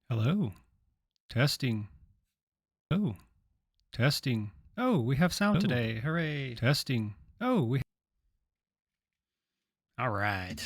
Hello. Testing. Oh, testing. Oh, we have sound today. Hooray. Testing. Oh, we. All right.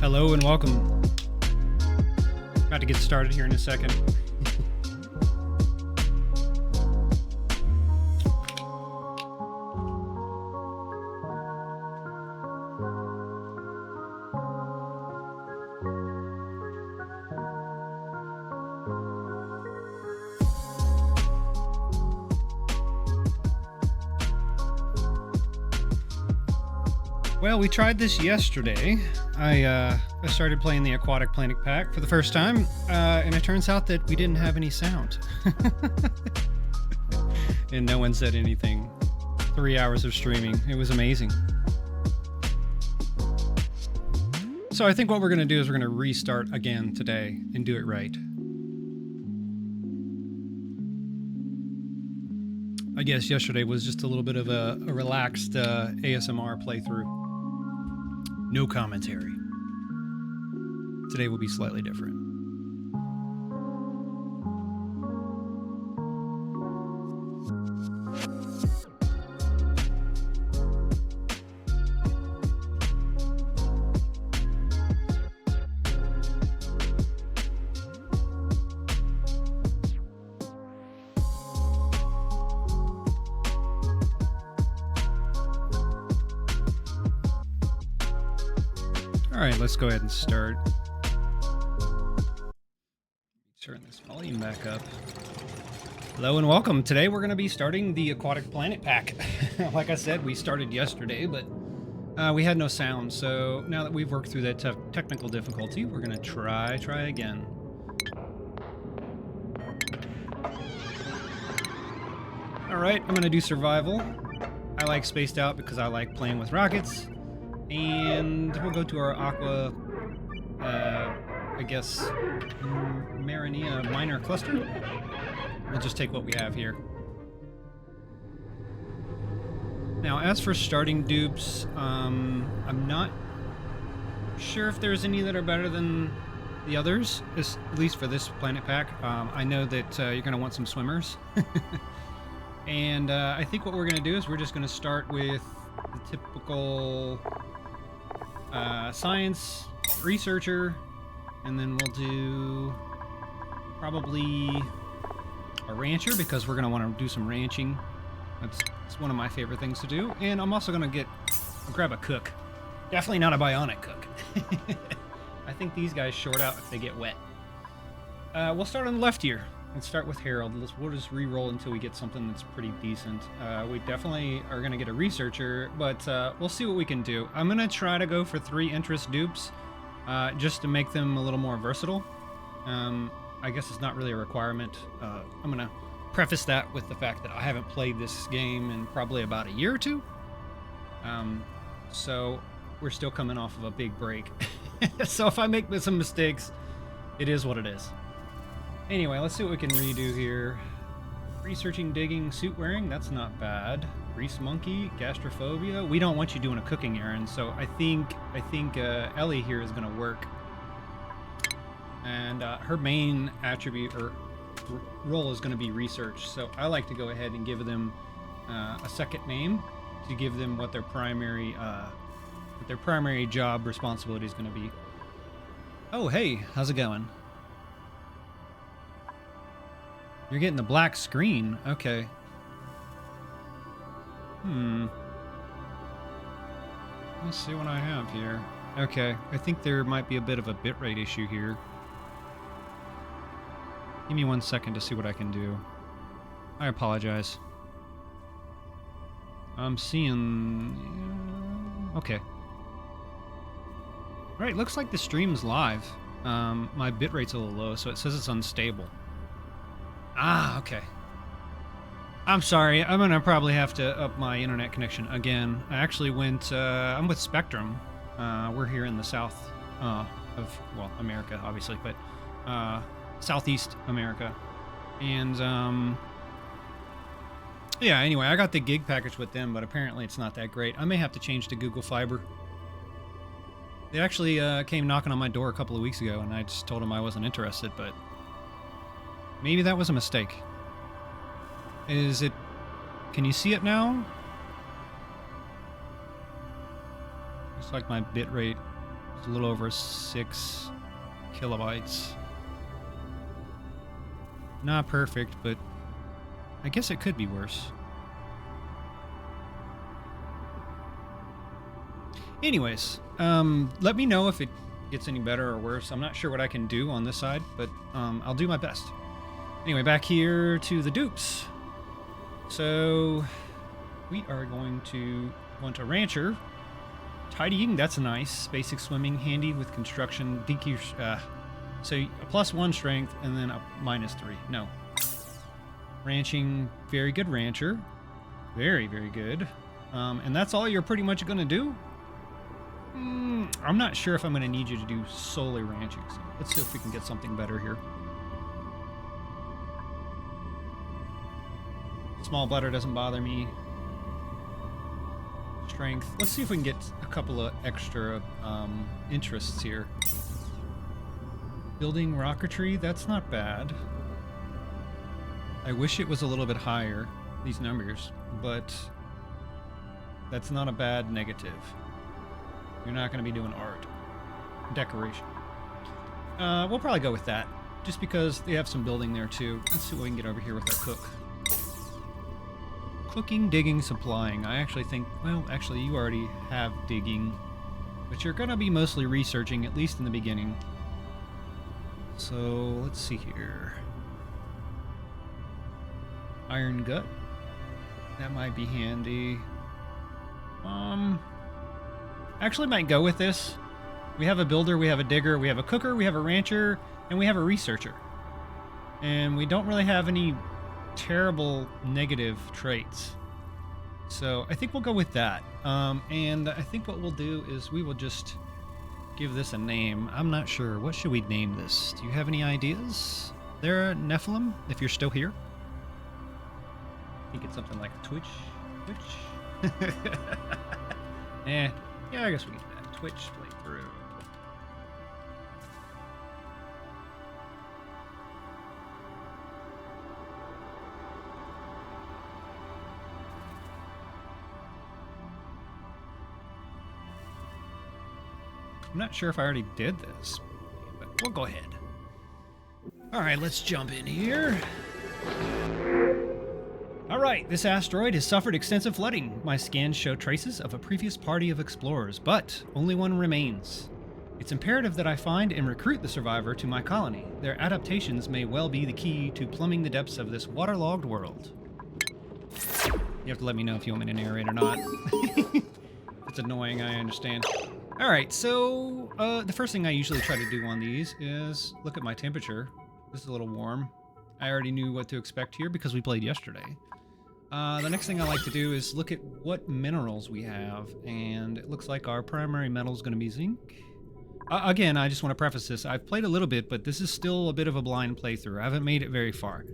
Hello and welcome. About to get started here in a second. Well, we tried this yesterday. I started playing the Aquatic Planet Pack for the first time, and it turns out that we didn't have any sound. And no one said anything. 3 hours of streaming. It was amazing. So I think what we're going to do is we're going to restart again today and do it right. I guess yesterday was just a little bit of a relaxed ASMR playthrough. No commentary. Today will be slightly different. All right, let's go ahead and start. Turn this volume back up. Hello and welcome. Today we're going to be starting the Aquatic Planet Pack. Like I said, we started yesterday, but we had no sound. So now that we've worked through that tough technical difficulty, we're going to try again. All right, I'm going to do survival. I like spaced out because I like playing with rockets. And we'll go to our Aqua, I guess, Marinia minor cluster. We'll just take what we have here. Now, as for starting dupes, I'm not sure if there's any that are better than the others, at least for this planet pack. I know that you're going to want some swimmers. And I think what we're going to do is we're just going to start with the typical science researcher, and then we'll do probably a rancher because we're going to want to do some ranching. It's one of my favorite things to do. And I'm also going to grab a cook. Definitely not a bionic cook. I think these guys short out if they get wet. We'll start on the left here. Let's start with Harold. We'll just re-roll until we get something that's pretty decent. We definitely are going to get a researcher, but we'll see what we can do. I'm going to try to go for 3 interest dupes just to make them a little more versatile. I guess it's not really a requirement. I'm going to preface that with the fact that I haven't played this game in probably about a year or two. So we're still coming off of a big break. So if I make some mistakes, it is what it is. Anyway, let's see what we can redo here. Researching, digging, suit wearing, that's not bad. Grease monkey, gastrophobia. We don't want you doing a cooking errand, so I think Ellie here is going to work. And her main attribute or role is going to be research. So I like to go ahead and give them a second name to give them what their primary job responsibility is going to be. Oh, hey, how's it going? You're getting the black screen. Okay. Let's see what I have here. Okay, I think there might be a bit of a bitrate issue here. Give me 1 second to see what I can do. I apologize. I'm seeing... Okay. Alright, looks like the stream's live. My bitrate's a little low, so it says it's unstable. Ah, okay. I'm sorry, I'm gonna probably have to up my internet connection again. I actually went, I'm with Spectrum. We're here in the south of, well, America, obviously, but Southeast America. And, yeah, anyway, I got the gig package with them, but apparently it's not that great. I may have to change to Google Fiber. They actually came knocking on my door a couple of weeks ago, and I just told them I wasn't interested, but maybe that was a mistake. Is it... Can you see it now? Looks like my bitrate is a little over 6 kilobytes. Not perfect, but I guess it could be worse. Anyways, let me know if it gets any better or worse. I'm not sure what I can do on this side, but I'll do my best. Anyway, back here to the dupes. So we are going to want a rancher. Tidying, that's nice. Basic swimming, handy with construction. DQ, so a +1 strength and then a -3. No. Ranching, very good rancher. Very, very good. And that's all you're pretty much going to do? I'm not sure if I'm going to need you to do solely ranching. So let's see if we can get something better here. Small bladder doesn't bother me. Strength. Let's see if we can get a couple of extra interests here. Building rocketry, that's not bad. I wish it was a little bit higher, these numbers, but that's not a bad negative. You're not going to be doing art. Decoration. We'll probably go with that, just because they have some building there too. Let's see what we can get over here with our cook. Cooking, digging, supplying. I actually think, well, actually you already have digging, but you're going to be mostly researching, at least in the beginning. So, let's see here. Iron gut. That might be handy. Actually might go with this. We have a builder, we have a digger, we have a cooker, we have a rancher, and we have a researcher. And we don't really have any terrible negative traits. So I think we'll go with that. And I think what we'll do is we will just give this a name. I'm not sure. What should we name this? Do you have any ideas there, Nephilim, if you're still here? I think it's something like Twitch. Yeah, I guess we can do that. Twitch playthrough. I'm not sure if I already did this, but we'll go ahead. All right, let's jump in here. All right, this asteroid has suffered extensive flooding. My scans show traces of a previous party of explorers, but only one remains. It's imperative that I find and recruit the survivor to my colony. Their adaptations may well be the key to plumbing the depths of this waterlogged world. You have to let me know if you want me to narrate or not. It's annoying, I understand. All right, so the first thing I usually try to do on these is look at my temperature. This is a little warm. I already knew what to expect here because we played yesterday. The next thing I like to do is look at what minerals we have, and it looks like our primary metal is going to be zinc. Again, I just want to preface this. I've played a little bit, but this is still a bit of a blind playthrough. I haven't made it very far.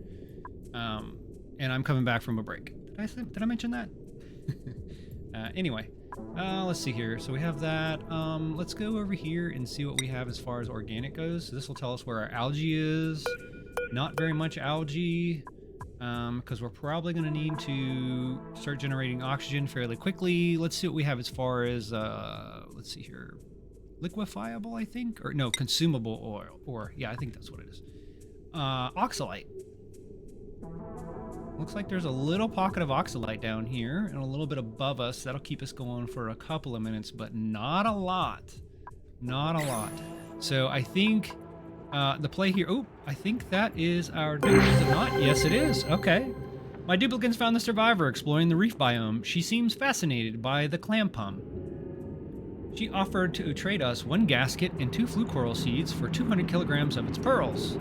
And I'm coming back from a break. Did I mention that? Anyway. Let's see here. So we have that. Let's go over here and see what we have as far as organic goes. So this will tell us where our algae is. Not very much algae, because we're probably going to need to start generating oxygen fairly quickly. Let's see what we have as far as, let's see here. Liquefiable, I think? Or no, consumable oil. Or, yeah, I think that's what it is. Oxalite. Looks like there's a little pocket of oxalite down here and a little bit above us. That'll keep us going for a couple of minutes, but not a lot. Not a lot. So I think the play here... Oh, I think that is our... Is it not? Yes, it is. Okay. My duplicants found the survivor exploring the reef biome. She seems fascinated by the clam pum. She offered to trade us 1 gasket and 2 flue coral seeds for 200 kilograms of its pearls.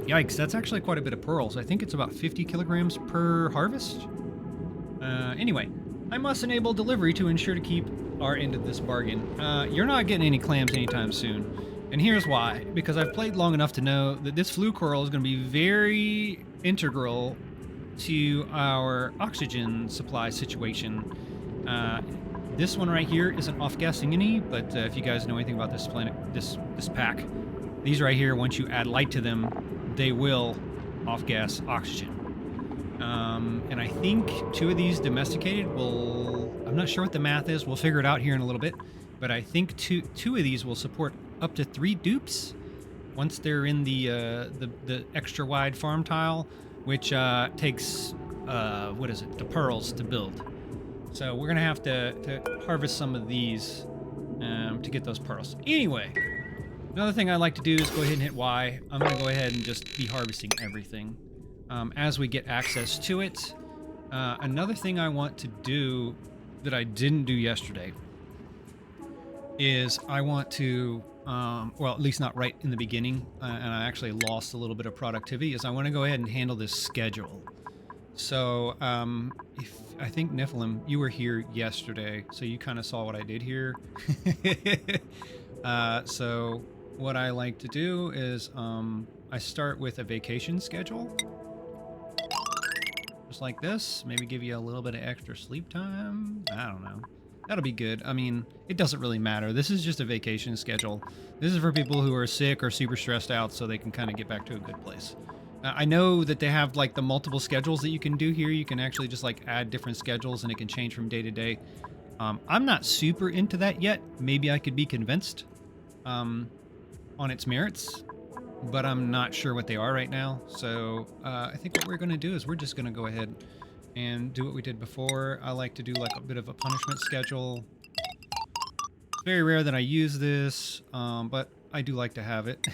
Yikes, that's actually quite a bit of pearls. I think it's about 50 kilograms per harvest. Anyway, I must enable delivery to ensure to keep our end of this bargain. You're not getting any clams anytime soon. And here's why. Because I've played long enough to know that this flue coral is going to be very integral to our oxygen supply situation. This one right here isn't off-gassing any, but if you guys know anything about this planet, this pack, these right here, once you add light to them, they will off-gas oxygen. And I think 2 of these domesticated will... I'm not sure what the math is. We'll figure it out here in a little bit. But I think two of these will support up to 3 dupes once they're in the extra wide farm tile, which takes, what is it, the pearls to build. So we're going to have to harvest some of these to get those pearls. Anyway, another thing I like to do is go ahead and hit Y. I'm going to go ahead and just be harvesting everything as we get access to it. Another thing I want to do that I didn't do yesterday is I want to, well, at least not right in the beginning, and I actually lost a little bit of productivity, is I want to go ahead and handle this schedule. So, if I think Nephilim, you were here yesterday, so you kind of saw what I did here. So what I like to do is I start with a vacation schedule. Just like this. Maybe give you a little bit of extra sleep time. I don't know. That'll be good. I mean, it doesn't really matter. This is just a vacation schedule. This is for people who are sick or super stressed out so they can kind of get back to a good place. I know that they have like the multiple schedules that you can do here. You can actually just like add different schedules and it can change from day to day. I'm not super into that yet. Maybe I could be convinced on its merits, but I'm not sure what they are right now. So I think what we're going to do is we're just going to go ahead and do what we did before. I like to do like a bit of a punishment schedule. It's very rare that I use this, but I do like to have it.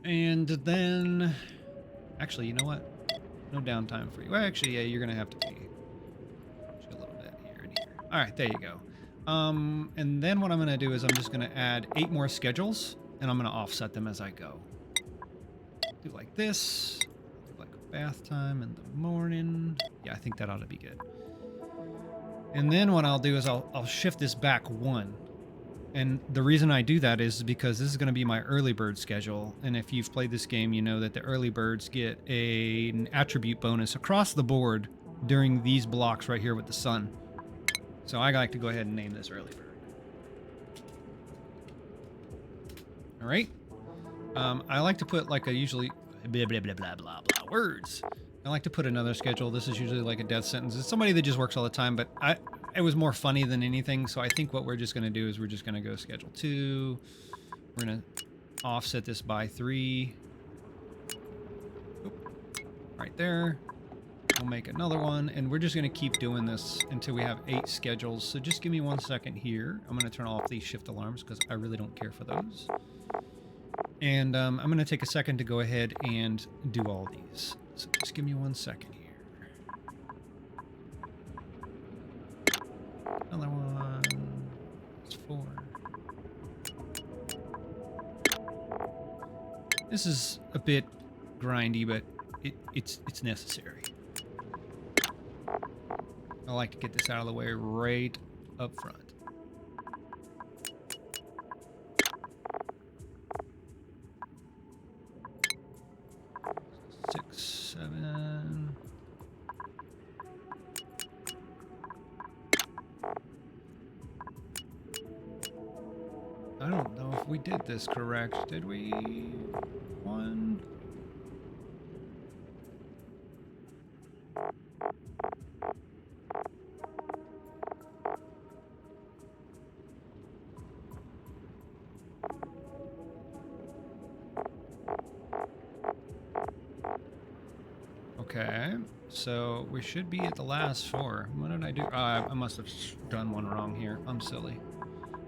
And then, actually, you know what? No downtime for you. Well, actually, yeah, you're going to have to be a little bit here and here. All right, there you go. And then what I'm going to do is I'm just going to add 8 more schedules, and I'm going to offset them as I go. Do like this. Do like a bath time in the morning. Yeah, I think that ought to be good. And then what I'll do is I'll shift this back 1. And the reason I do that is because this is going to be my early bird schedule. And if you've played this game, you know that the early birds get an attribute bonus across the board during these blocks right here with the sun. So I like to go ahead and name this early bird. All right. I like to put like a usually blah, blah, blah, blah, blah, blah words. I like to put another schedule. This is usually like a death sentence. It's somebody that just works all the time, but it was more funny than anything. So I think what we're just going to do is we're just going to go schedule 2. We're going to offset this by 3. Oop, right there. We'll make another one, and we're just going to keep doing this until we have 8 schedules. So just give me 1 second here. I'm going to turn off these shift alarms because I really don't care for those. And I'm going to take a second to go ahead and do all these. So just give me 1 second here. Another one. It's 4. This is a bit grindy, but it's necessary. I like to get this out of the way right up front. 6, 7. I don't know if we did this correct. Did we? 1. Okay, so we should be at the last 4. What did I do? I must have done one wrong here. I'm silly.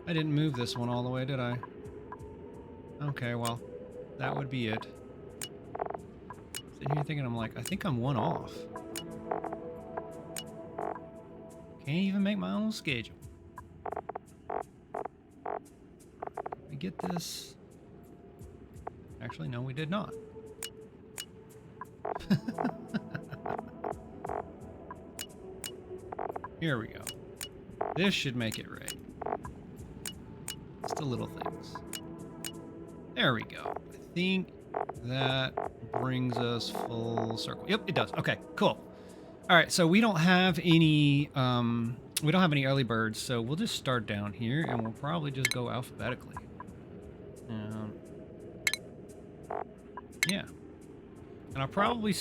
I didn't move this one all the way, did I? Okay, well, that would be it. Sitting here thinking, I'm like, I think I'm 1 off. Can't even make my own schedule. We get this. Actually, no, we did not. Here we go. This should make it right. It's the little things. There we go. I think that brings us full circle. Yep, it does. Okay, cool. All right, so we don't have any early birds, so we'll just start down here, and we'll probably just go alphabetically. Yeah, and I'll probably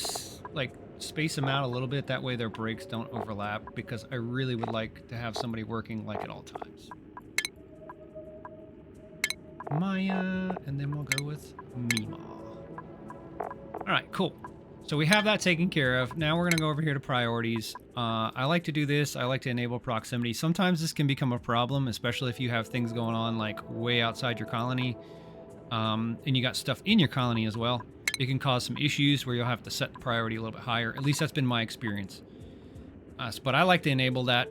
like space them out a little bit. That way their breaks don't overlap, because I really would like to have somebody working like at all times. Maya, and then we'll go with Mima. All right, cool. So we have that taken care of. Now we're going to go over here to priorities. I like to do this. I like to enable proximity. Sometimes this can become a problem, especially if you have things going on like way outside your colony, and you got stuff in your colony as well. It can cause some issues where you'll have to set the priority a little bit higher. At least that's been my experience. But I like to enable that.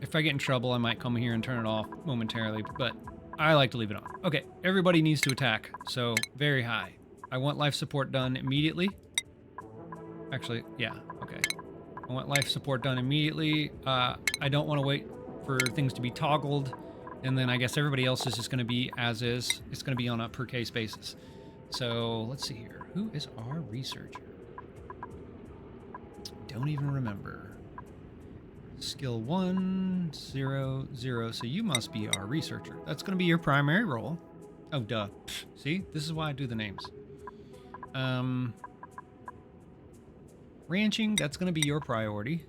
If I get in trouble, I might come here and turn it off momentarily, but I like to leave it on. Okay, everybody needs to attack, so very high. I want life support done immediately. Actually, yeah, okay. I want life support done immediately. I don't want to wait for things to be toggled, and then I guess everybody else is just going to be as is. It's going to be on a per case basis. So let's see here. Who is our researcher? Don't even remember. Skill 1, 0, 0. So you must be our researcher. That's going to be your primary role. Oh, duh. See, this is why I do the names. Ranching, that's going to be your priority.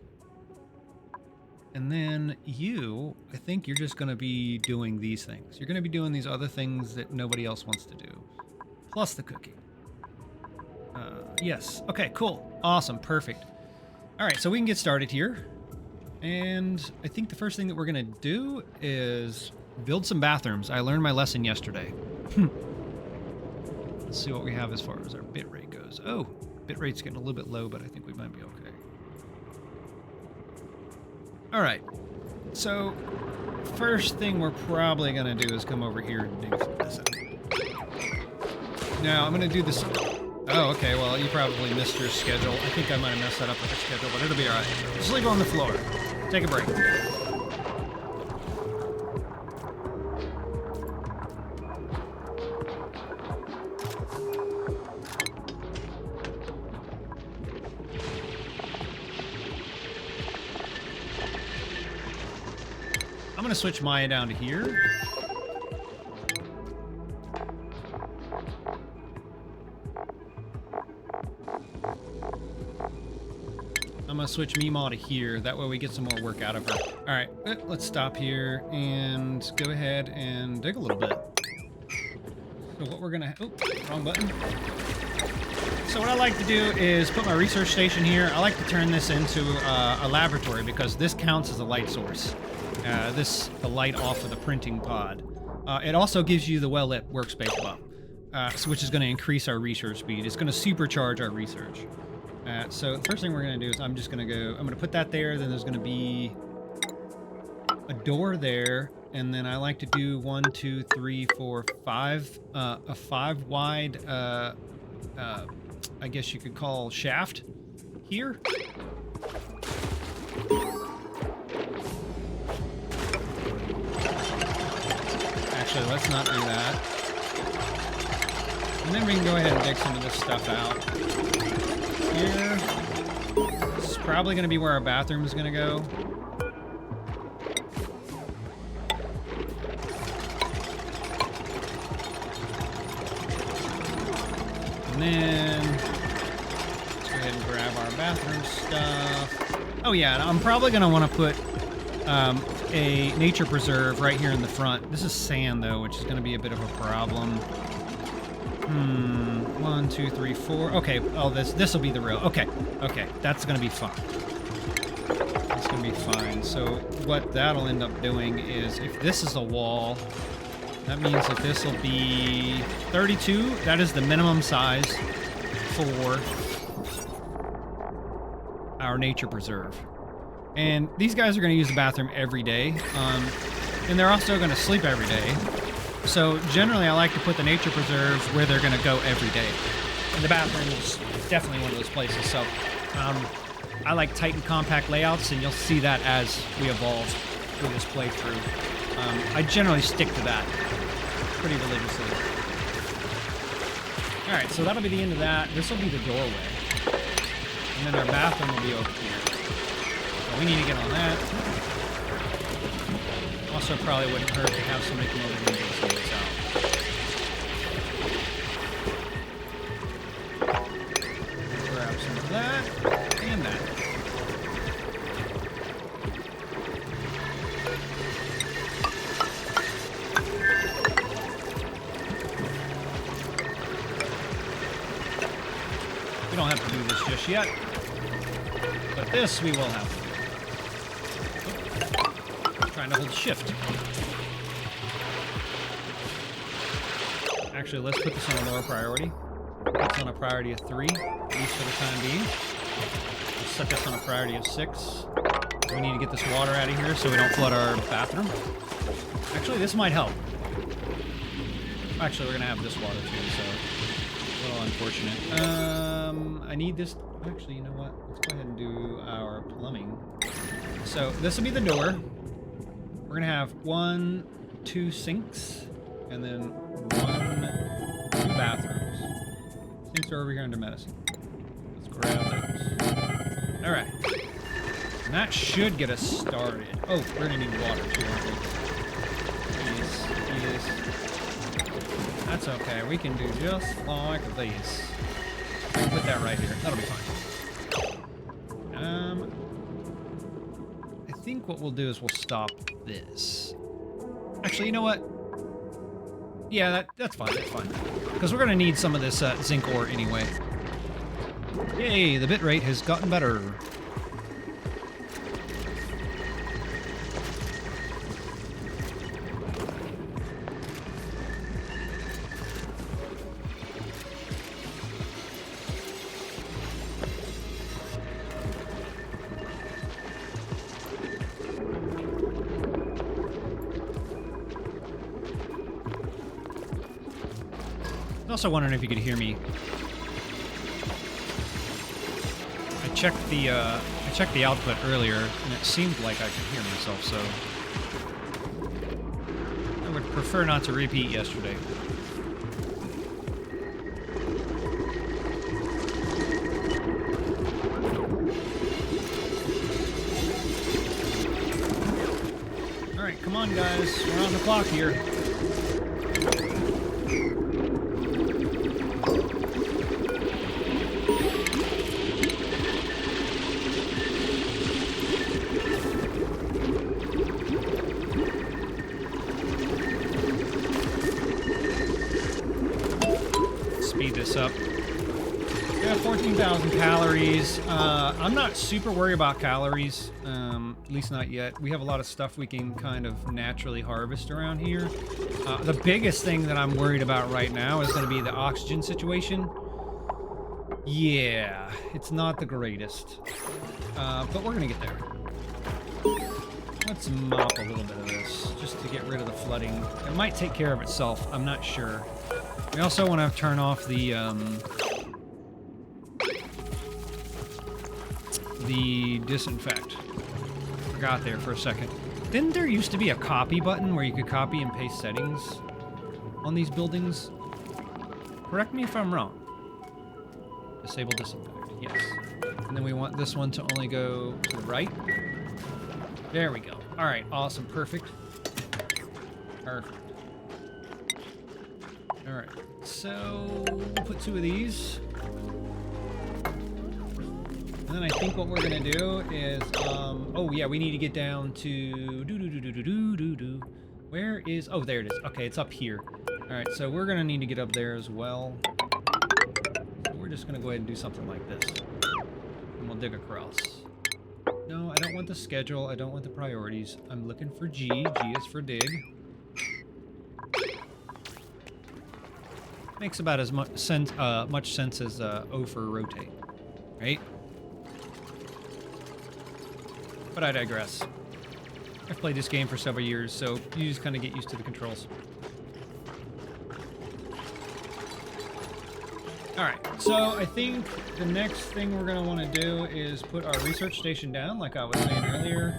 And then you, I think you're just going to be doing these things. You're going to be doing these other things that nobody else wants to do. Plus the cooking. Yes. Okay, cool. Awesome. Perfect. All right, so we can get started here. And I think the first thing that we're going to do is build some bathrooms. I learned my lesson yesterday. Let's see what we have as far as our bitrate goes. Oh, bitrate's getting a little bit low, but I think we might be okay. All right. So first thing we're probably going to do is come over here and dig this out. Now, I'm going to do this. Oh, okay. Well, you probably missed your schedule. I think I might have messed that up with the schedule, but it'll be all right. Just leave it on the floor. Take a break. I'm going to switch Maya down to here. I'm going to switch Mima to here. That way we get some more work out of her. All right, let's stop here and go ahead and dig a little bit. So what we're going to... Oh, wrong button. So what I like to do is put my research station here. I like to turn this into a laboratory because this counts as a light source. The light off of the printing pod. It also gives you the well-lit workspace above, which is going to increase our research speed. It's going to supercharge our research. So the first thing we're going to do is I'm going to put that there, then there's going to be a door there, and then I like to do 1, 2, 3, 4, 5, a 5 wide, I guess you could call shaft here. Actually, let's not do that. And then we can go ahead and dig some of this stuff out. Here. This is probably going to be where our bathroom is going to go. And then let's go ahead and grab our bathroom stuff. Oh yeah, I'm probably going to want to put a nature preserve right here in the front. This is sand though, which is going to be a bit of a problem. 1, 1, 2, 3, 4. Okay, oh, this will be the real. Okay, okay, that's gonna be fun. That's gonna be fine. So what that'll end up doing is, if this is a wall, that means that this will be 32. That is the minimum size for our nature preserve. And these guys are going to use the bathroom every day. And they're also going to sleep every day. So generally I like to put the nature preserves where they're going to go every day. And the bathroom is definitely one of those places. So I like tight and compact layouts, and you'll see that as we evolve through this playthrough. I generally stick to that pretty religiously. Alright, so that'll be the end of that. This will be the doorway. And then our bathroom will be over here. So we need to get on that. Also, probably wouldn't hurt to have somebody come over here and see this out. Grab some of that and that. We don't have to do this just yet, but this we will have to do. Oh, trying to hold shift. Actually, let's put this on a lower priority. It's on a priority of 3, at least for the time being. Let's set this on a priority of 6. We need to get this water out of here so we don't flood our bathroom. Actually, this might help. Actually, we're gonna have this water too, so a little unfortunate. I need this. Actually, you know what? Let's go ahead and do our plumbing. So this will be the door. We're gonna have 1, 2 sinks, and then 1, 2 bathrooms. Sinks are over here under medicine. Let's grab those. All right. And that should get us started. Oh, we're gonna need water too, aren't we? Yes. That's okay. We can do just like this. We can put that right here. That'll be fine. I think what we'll do is we'll stop this. Actually, you know what? Yeah, that's fine. That's fine. Because we're gonna need some of this zinc ore anyway. Yay! The bitrate has gotten better. I was also wondering if you could hear me. I checked the output earlier, and it seemed like I could hear myself, so I would prefer not to repeat yesterday. All right, come on, guys. We're on the clock here. Up. We have 14,000 calories. I'm not super worried about calories, at least not yet. We have a lot of stuff we can kind of naturally harvest around here. The biggest thing that I'm worried about right now is going to be the oxygen situation. Yeah, it's not the greatest, but we're going to get there. Let's mop a little bit of this just to get rid of the flooding. It might take care of itself. I'm not sure. We also want to turn off the disinfect. Forgot there for a second. Didn't there used to be a copy button where you could copy and paste settings on these buildings? Correct me if I'm wrong. Disable disinfect, yes. And then we want this one to only go to the right. There we go. All right, awesome, perfect. Perfect. All right, so we'll put 2 of these. And then I think what we're gonna do is, oh yeah, we need to get down to, where is, oh, there it is. Okay, it's up here. All right, so we're gonna need to get up there as well. just gonna go ahead and do something like this. And we'll dig across. No, I don't want the schedule. I don't want the priorities. I'm looking for G. G is for dig. Makes about as much sense as O for rotate, right? But I digress. I've played this game for several years, so you just kind of get used to the controls. Alright, so I think the next thing we're going to want to do is put our research station down, like I was saying earlier.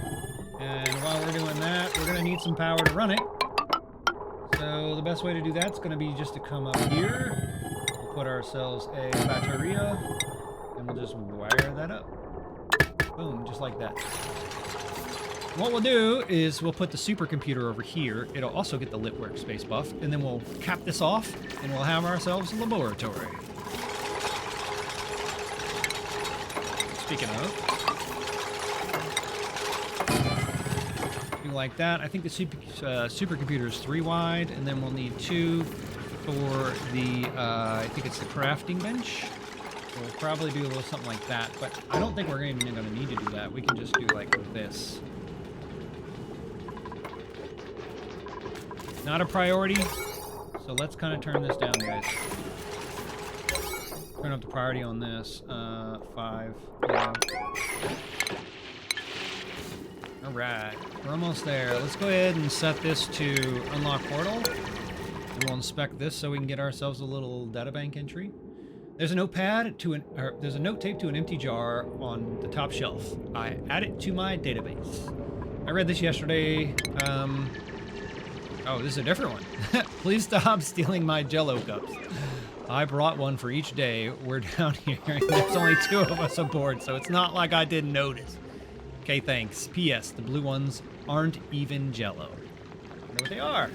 And while we're doing that, we're going to need some power to run it. So the best way to do that is going to be just to come up here. We'll put ourselves a bateria, and we'll just wire that up. Boom, just like that. What we'll do is we'll put the supercomputer over here. It'll also get the lit workspace buff, and then we'll cap this off, and we'll have ourselves a laboratory. Speaking of, do like that. I think the supercomputer is 3 wide, and then we'll need 2 for the, I think it's the crafting bench. So we'll probably do a little something like that, but I don't think we're even going to need to do that. We can just do like this. Not a priority, so let's kind of turn this down, guys. Turn up the priority on this. 5. Yeah. Alright, we're almost there. Let's go ahead and set this to unlock portal. And we'll inspect this so we can get ourselves a little databank entry. There's a notepad to there's a note taped to an empty jar on the top shelf. I add it to my database. I read this yesterday. Oh, this is a different one. Please stop stealing my Jell-O cups. I brought one for each day. We're down here, and there's only 2 of us aboard, so it's not like I didn't notice. Okay, thanks. P.S. The blue ones aren't even Jell-O. I wonder what they are.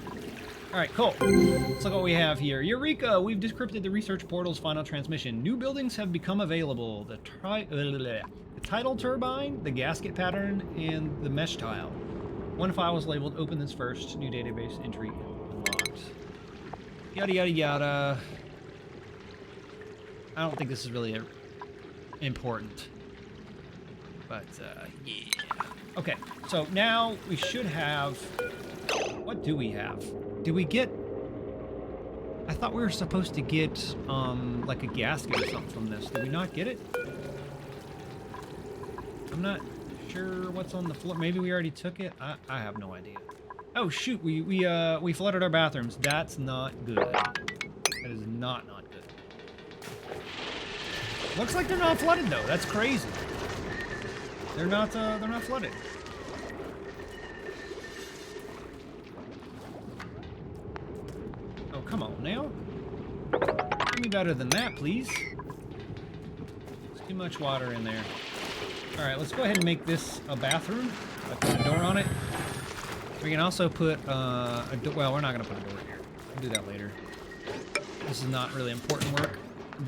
All right, cool. Let's look what we have here. Eureka! We've decrypted the research portal's final transmission. New buildings have become available. The tidal turbine, the gasket pattern, and the mesh tile. One file was labeled, open this first, new database entry unlocked. Yada, yada, yada. I don't think this is really important. But, yeah. Okay, so now we should have... What do we have? Did we get... I thought we were supposed to get, like a gasket or something from this. Did we not get it? I'm not... sure what's on the floor. Maybe we already took it. I have no idea. Oh shoot, we flooded our bathrooms. That's not good. That is not good. Looks like they're not flooded though. That's crazy. They're not flooded. Oh come on now. Give me better than that, please. There's too much water in there. Alright, let's go ahead and make this a bathroom. I put a door on it. We can also put a door. Well, we're not going to put a door here. We'll do that later. This is not really important work,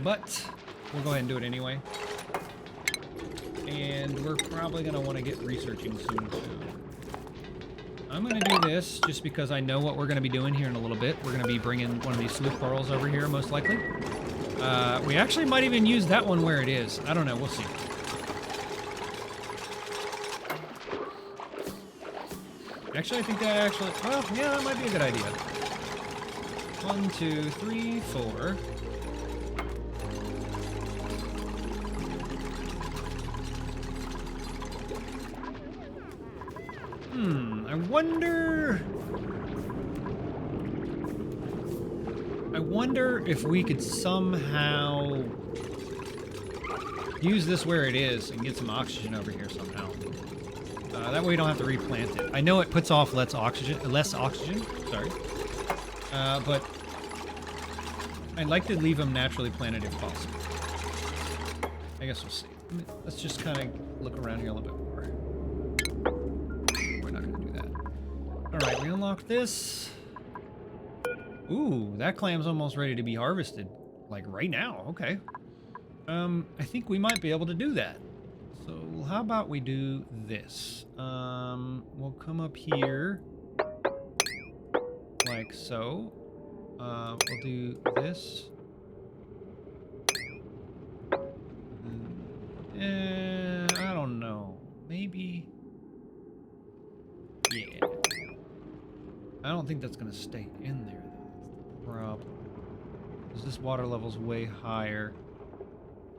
but we'll go ahead and do it anyway. And we're probably going to want to get researching soon, too. I'm going to do this just because I know what we're going to be doing here in a little bit. We're going to be bringing one of these sleuth portals over here, most likely. We actually might even use that one where it is. I don't know. We'll see. Actually, I think that actually... Well, yeah, that might be a good idea. 1, 2, 3, 4. I wonder if we could somehow use this where it is and get some oxygen over here somehow. That way we don't have to replant it. I know it puts off less oxygen, sorry. But I'd like to leave them naturally planted if possible. I guess we'll see. Let's just kind of look around here a little bit more. We're not going to do that. Alright, we unlock this. Ooh, that clam's almost ready to be harvested. Like right now, okay. I think we might be able to do that. So how about we do this? We'll come up here like so. We'll do this. don't think that's going to stay in there, though. Problem. Because this water level's way higher.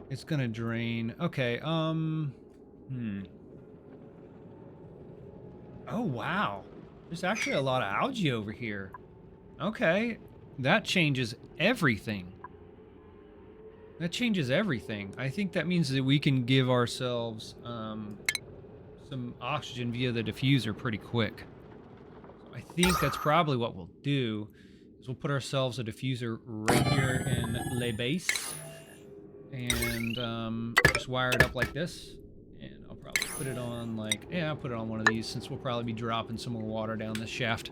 It's going to drain. Okay, Oh, wow. There's actually a lot of algae over here. Okay. That changes everything. That changes everything. I think that means that we can give ourselves some oxygen via the diffuser pretty quick. So I think that's probably what we'll do, is we'll put ourselves a diffuser right here in Le Base. And just wire it up like this. And I'll probably put it on like, yeah, I'll put it on one of these since we'll probably be dropping some more water down this shaft.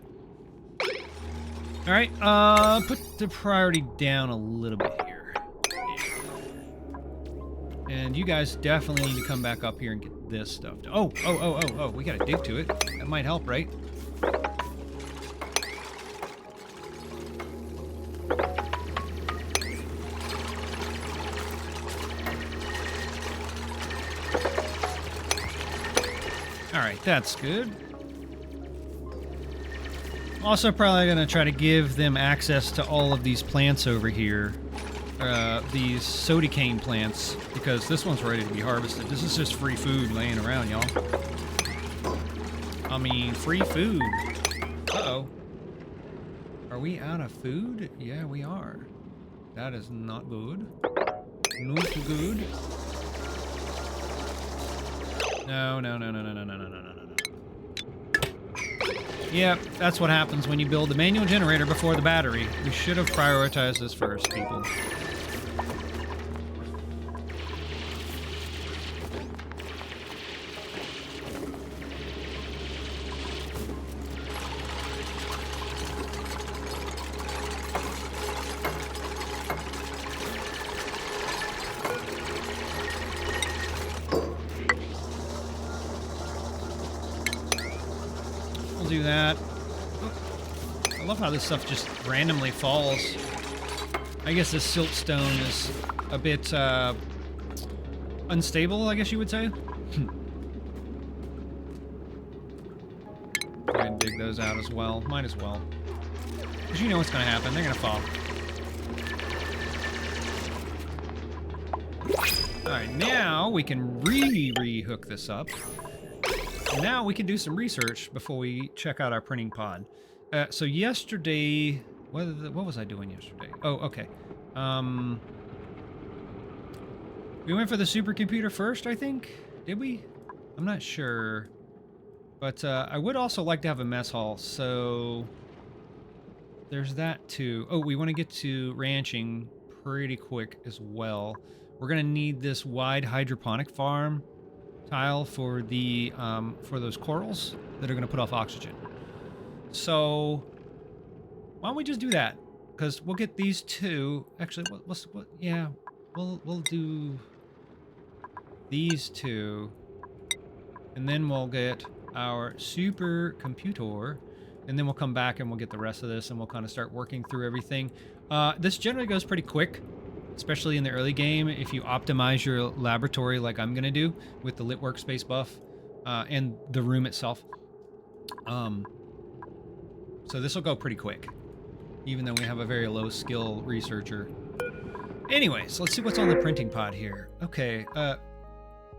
All right, put the priority down a little bit here. And you guys definitely need to come back up here and get this stuff. Oh, we gotta dig to it. That might help, right? All right, that's good. Also probably going to try to give them access to all of these plants over here. These soda cane plants, because this one's ready to be harvested. This is just free food laying around, y'all. I mean, free food. Uh-oh. Are we out of food? Yeah, we are. That is not good. Not good. No. Yep, that's what happens when you build the manual generator before the battery. We should have prioritized this first, people. Do that. I love how this stuff just randomly falls. I guess this siltstone is a bit unstable, I guess you would say. Go ahead and dig those out as well. Might as well. Because you know what's going to happen. They're going to fall. Alright, now we can re-hook this up. Now we can do some research before we check out our printing pod. So yesterday, what was I doing yesterday? Oh, okay. We went for the supercomputer first, I think. Did we? I'm not sure. But I would also like to have a mess hall, so there's that too. Oh, we want to get to ranching pretty quick as well. We're gonna need this wide hydroponic farm tile for the for those corals that are going to put off oxygen. So why don't we just do that? Because we'll get these two. Actually, we'll do these two, and then we'll get our supercomputer, and then we'll come back and we'll get the rest of this, and we'll kind of start working through everything. This generally goes pretty quick. Especially in the early game, if you optimize your laboratory like I'm going to do with the lit workspace buff and the room itself. So this will go pretty quick, even though we have a very low skill researcher. Anyways, let's see what's on the printing pod here. Okay,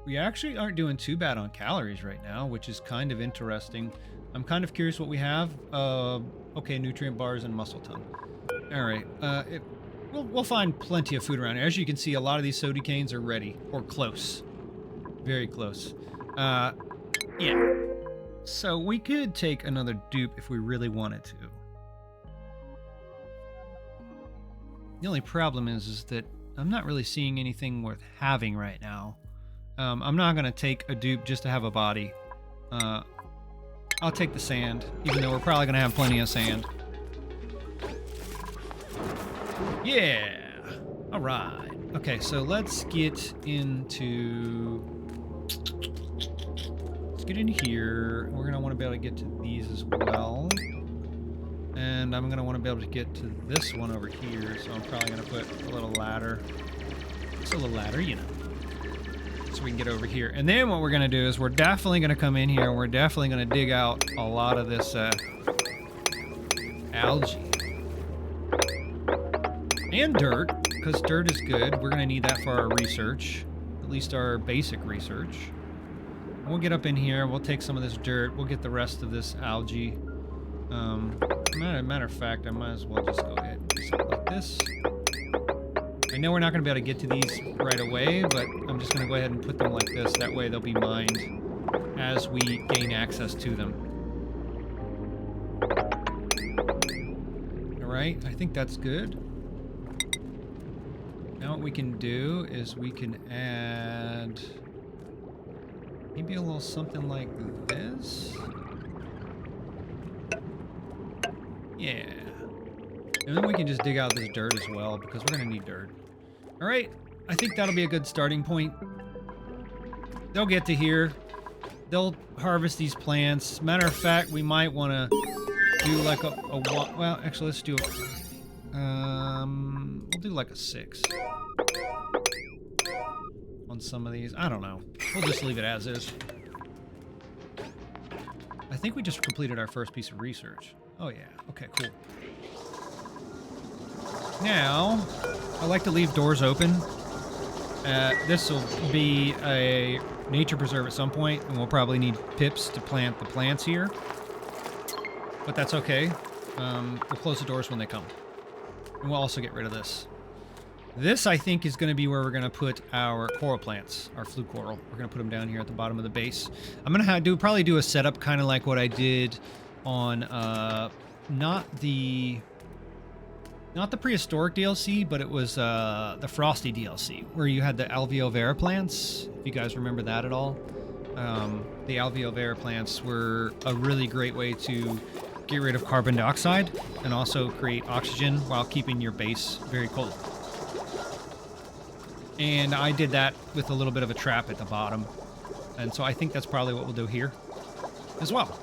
we actually aren't doing too bad on calories right now, which is kind of interesting. I'm kind of curious what we have. Okay, nutrient bars and muscle ton. All right, We'll find plenty of food around here. As you can see, a lot of these soda canes are ready, or close. Very close. Yeah. So we could take another dupe if we really wanted to. The only problem is that I'm not really seeing anything worth having right now. I'm not going to take a dupe just to have a body. I'll take the sand, even though we're probably going to have plenty of sand. Yeah! Alright. Okay, so let's get into... Let's get into here. We're going to want to be able to get to these as well. And I'm going to want to be able to get to this one over here, so I'm probably going to put a little ladder. Just a little ladder, you know. So we can get over here. And then what we're going to do is we're definitely going to come in here and we're definitely going to dig out a lot of this algae. And dirt, because dirt is good. We're going to need that for our research, at least our basic research. We'll get up in here, we'll take some of this dirt, we'll get the rest of this algae. Matter of fact, I might as well just go ahead and do something like this. I know we're not going to be able to get to these right away, but I'm just going to go ahead and put them like this. That way they'll be mined as we gain access to them. Alright, I think that's good. Now what we can do is we can add maybe a little something like this. Yeah. And then we can just dig out this dirt as well, because we're going to need dirt. Alright, I think that'll be a good starting point. They'll get to here. They'll harvest these plants. Matter of fact, we might want to do like well, actually, let's do we'll do like a 6 on some of these. I don't know. We'll just leave it as is. I think we just completed our first piece of research. Oh yeah. Okay, cool. Now, I like to leave doors open. This will be a nature preserve at some point, and we'll probably need pips to plant the plants here. But that's okay. We'll close the doors when they come. And we'll also get rid of this. This, I think, is going to be where we're going to put our coral plants, our flute coral. We're going to put them down here at the bottom of the base. I'm going to probably do a setup kind of like what I did on not the prehistoric DLC, but it was the frosty DLC, where you had the alveo vera plants. If you guys remember that at all. The alveo vera plants were a really great way to get rid of carbon dioxide and also create oxygen while keeping your base very cold. And I did that with a little bit of a trap at the bottom. And so I think that's probably what we'll do here as well.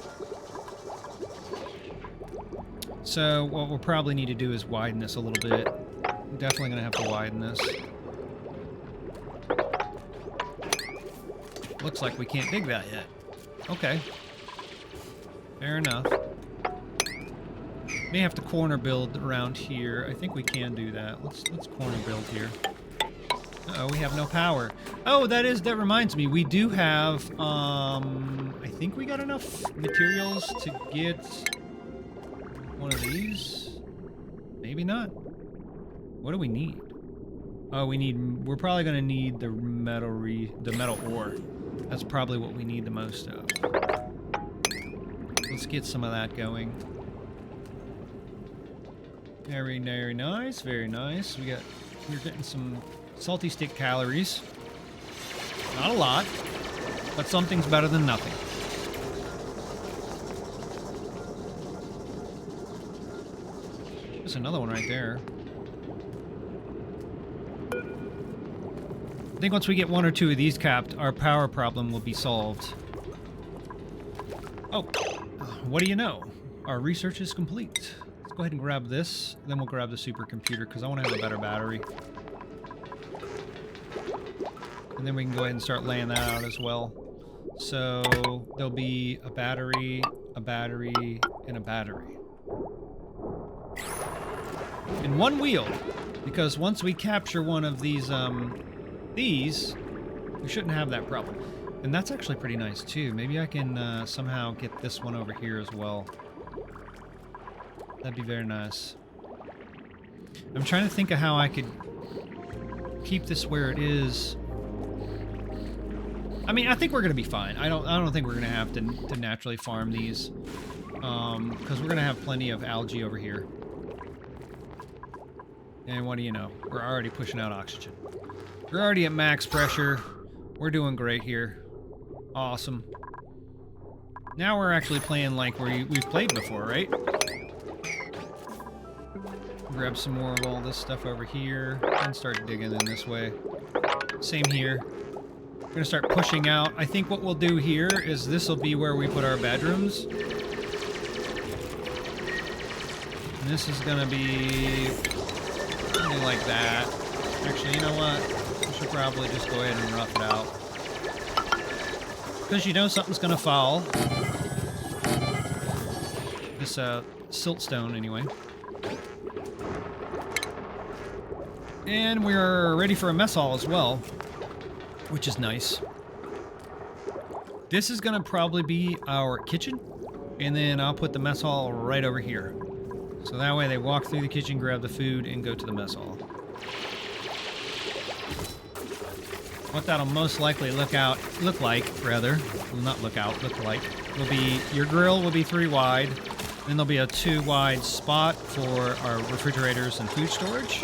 So what we'll probably need to do is widen this a little bit. I'm definitely going to have to widen this. Looks like we can't dig that yet. Okay. Fair enough. May have to corner build around here. I think we can do that. Let's corner build here. Uh-oh, we have no power. Oh, that reminds me. We do have, I think we got enough materials to get one of these. Maybe not. What do we need? Oh, we're probably going to need the metal ore. That's probably what we need the most of. Let's get some of that going. Very, very nice, very nice. We're getting some salty stick calories. Not a lot, but something's better than nothing. There's another one right there. I think once we get 1 or 2 of these capped, our power problem will be solved. Oh, what do you know? Our research is complete. Let's go ahead and grab this, then we'll grab the supercomputer because I want to have a better battery. And then we can go ahead and start laying that out as well. So there'll be a battery, and a battery. And 1 wheel, because once we capture one of these, we shouldn't have that problem. And that's actually pretty nice too. Maybe I can somehow get this one over here as well. That'd be very nice. I'm trying to think of how I could keep this where it is. I mean, I think we're gonna be fine. I don't think we're gonna have to naturally farm these, because we're gonna have plenty of algae over here. And what do you know? We're already pushing out oxygen. We're already at max pressure. We're doing great here. Awesome. Now we're actually playing like we've played before, right? Grab some more of all this stuff over here and start digging in this way. Same here. We're gonna start pushing out. I think what we'll do here is this will be where we put our bedrooms. And this is gonna be something like that. Actually, you know what? We should probably just go ahead and rough it out. Because you know something's gonna fall. This siltstone anyway. And we're ready for a mess hall as well, which is nice. This is gonna probably be our kitchen, and then I'll put the mess hall right over here. So that way they walk through the kitchen, grab the food, and go to the mess hall. What that'll most likely look like, will be your grill will be 3 wide, then there'll be a 2 wide spot for our refrigerators and food storage,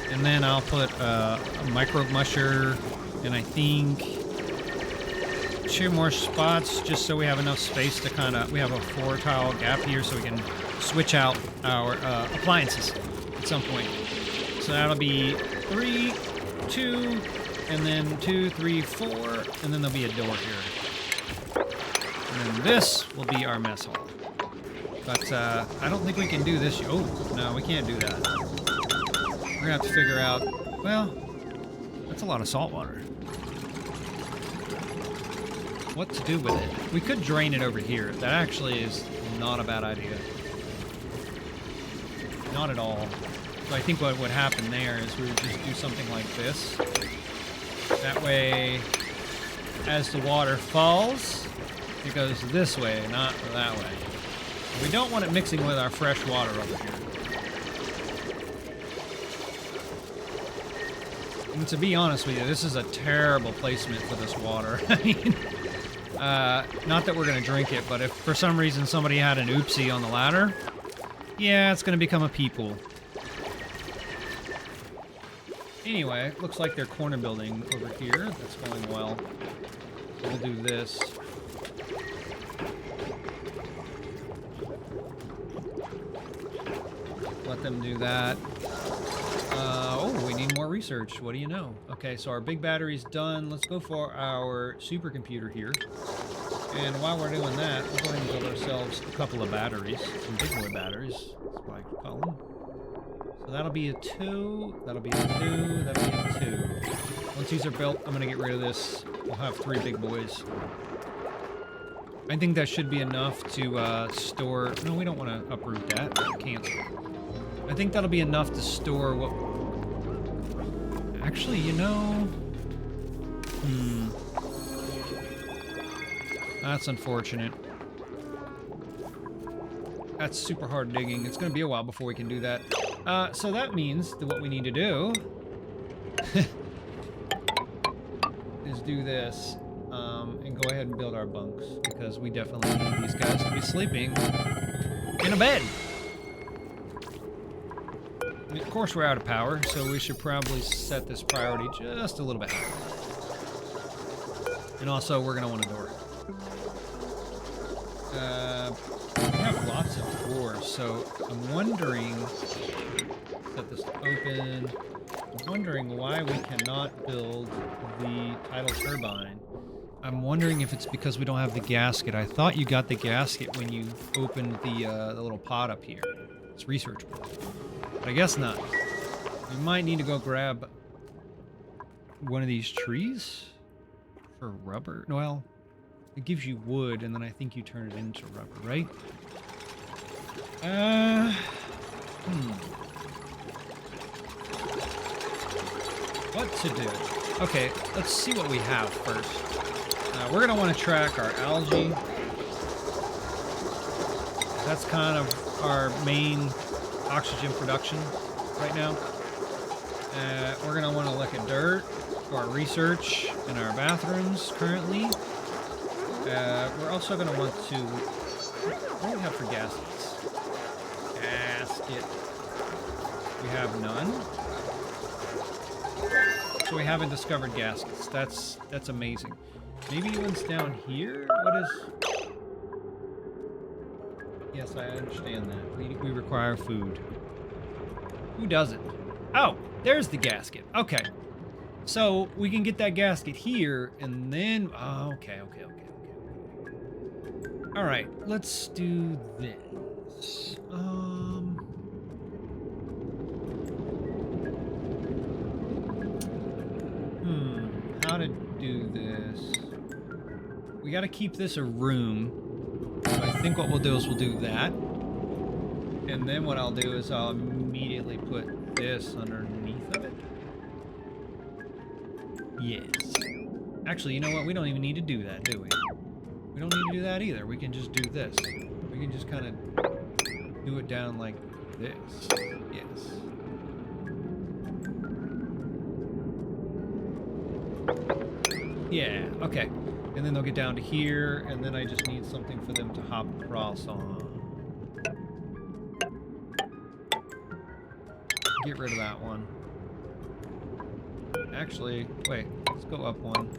and then I'll put a microbe musher, and I think 2 more spots just so we have enough space to we have a 4 tile gap here so we can switch out our appliances at some point. So that'll be 3, 2, and then 2, 3, 4, and then there'll be a door here. And then this will be our mess hall. But I don't think we can do this. Oh, no, we can't do that. We're gonna have to figure out, well, that's a lot of salt water. What to do with it? We could drain it over here. That actually is not a bad idea. Not at all. So I think what would happen there is we would just do something like this. That way, as the water falls, it goes this way, not that way. We don't want it mixing with our fresh water over here. And to be honest with you, this is a terrible placement for this water. I mean, not that we're going to drink it, but if for some reason somebody had an oopsie on the ladder, yeah, it's going to become a pee pool. Anyway, looks like they're corner building over here. That's going well. We'll do this. Let them do that. Oh, we need more research. What do you know? Okay, so our big battery's done. Let's go for our supercomputer here. And while we're doing that, we'll go ahead and build ourselves a couple of batteries. Some big boy batteries. That's what I call them. So that'll be a 2, that'll be a 2, that'll be a 2. Once these are built, I'm gonna get rid of this. We'll have 3 big boys. I think that should be enough to store... No, we don't want to uproot that. Cancel. I think that'll be enough to store what... Actually, you know... That's unfortunate. That's super hard digging. It's going to be a while before we can do that. So that means that what we need to do is do this and go ahead and build our bunks, because we definitely need these guys to be sleeping in a bed. And of course, we're out of power, so we should probably set this priority just a little bit higher. And also, we're going to want a door. We have lots of doors, so I'm wondering, set this open, I'm wondering why we cannot build the tidal turbine. I'm wondering if it's because we don't have the gasket. I thought you got the gasket when you opened the little pod up here. It's researchable. But I guess not. We might need to go grab one of these trees for rubber. Well, it gives you wood, and then I think you turn it into rubber, right? What to do? Okay, let's see what we have first. We're going to want to track our algae. That's kind of our main oxygen production right now. We're going to want to look at dirt for our research in our bathrooms currently. We're also going to want to... What do we have for gaskets? Gasket. We have none. So we haven't discovered gaskets. That's amazing. Maybe one's down here? What is... Yes, I understand that. We require food. Who doesn't? Oh, there's the gasket. Okay. So we can get that gasket here, and then... Oh, okay. All right, let's do this. How to do this? We got to keep this a room. So I think what we'll do is we'll do that. And then what I'll do is I'll immediately put this underneath of it. Yes. Actually, you know what? We don't even need to do that, do we? We don't need to do that either. We can just do this. We can just kind of do it down like this. Yes. Yeah, okay. And then they'll get down to here, and then I just need something for them to hop across on. Get rid of that one. Actually, wait, let's go up one.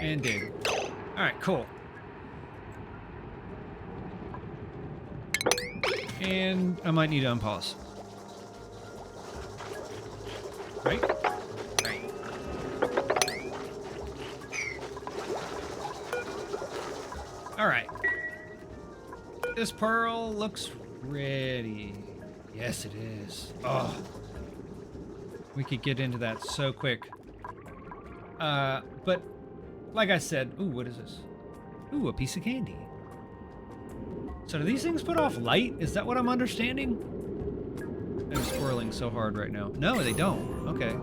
And dig. Alright, cool. And I might need to unpause. Right? Right. Alright. This pearl looks ready. Yes, it is. Oh. We could get into that so quick. But like I said, ooh, what is this? Ooh, a piece of candy. So do these things put off light? Is that what I'm understanding? I'm swirling so hard right now. No, they don't. Okay.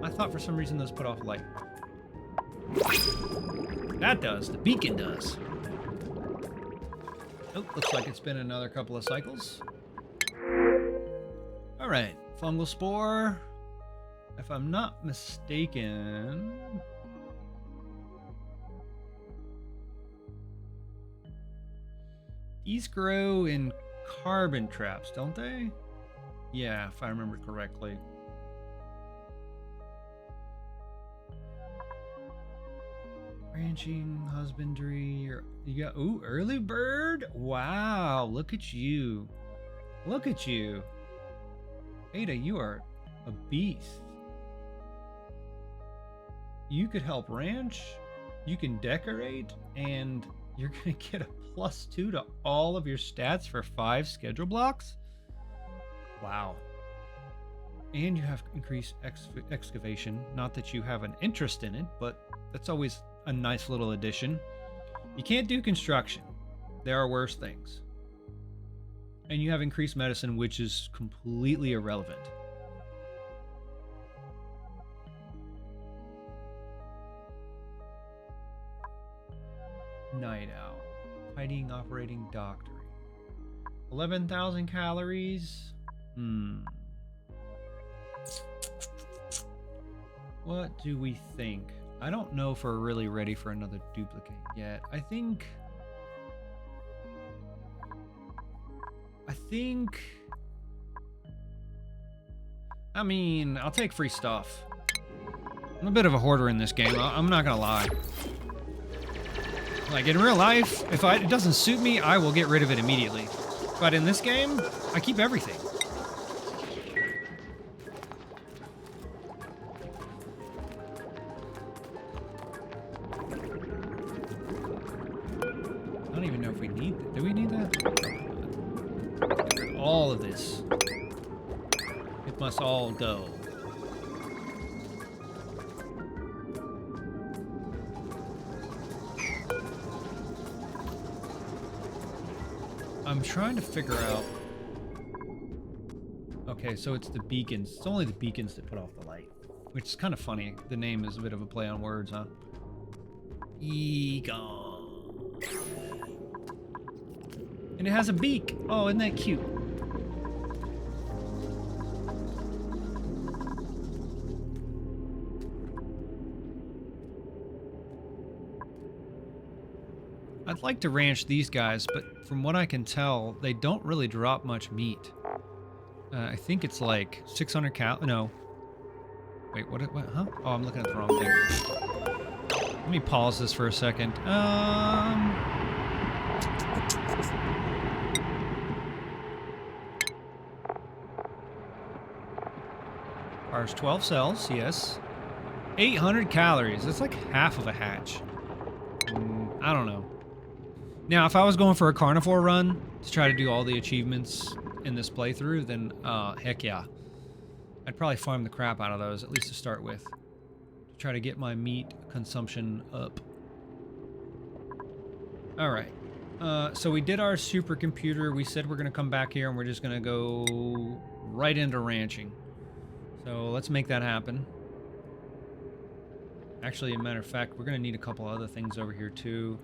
I thought for some reason those put off light. That does. The beacon does. Oh, looks like it's been another couple of cycles. Alright. Fungal spore. If I'm not mistaken... These grow in carbon traps, don't they? Yeah, if I remember correctly. Ranching, husbandry, you got, ooh, early bird? Wow, look at you. Look at you. Ada, you are a beast. You could help ranch, you can decorate, and you're gonna get a +2 to all of your stats for 5 schedule blocks? Wow. And you have increased excavation. Not that you have an interest in it, but that's always a nice little addition. You can't do construction. There are worse things. And you have increased medicine, which is completely irrelevant. Night owl. Tidying, operating, doctoring. 11,000 calories. What do we think? I don't know if we're really ready for another duplicate yet. I think... I mean, I'll take free stuff. I'm a bit of a hoarder in this game. I'm not gonna lie. Like, in real life, if it doesn't suit me, I will get rid of it immediately. But in this game, I keep everything. I don't even know if we need that. Do we need that? Get rid of all of this. It must all go. I'm trying to figure out... Okay, so it's the beacons. It's only the beacons that put off the light. Which is kind of funny. The name is a bit of a play on words, huh? Egon. And it has a beak. Oh, isn't that cute? I'd like to ranch these guys, but from what I can tell, they don't really drop much meat. I think it's like 600 no. Wait, what, huh? Oh, I'm looking at the wrong thing. Let me pause this for a second. Ours 12 cells, yes. 800 calories. That's like half of a hatch. I don't know. Now, if I was going for a carnivore run to try to do all the achievements in this playthrough, then heck yeah. I'd probably farm the crap out of those, at least to start with. To try to get my meat consumption up. Alright. So we did our supercomputer. We said we're going to come back here and we're just going to go right into ranching. So let's make that happen. Actually, as a matter of fact, we're going to need a couple other things over here too.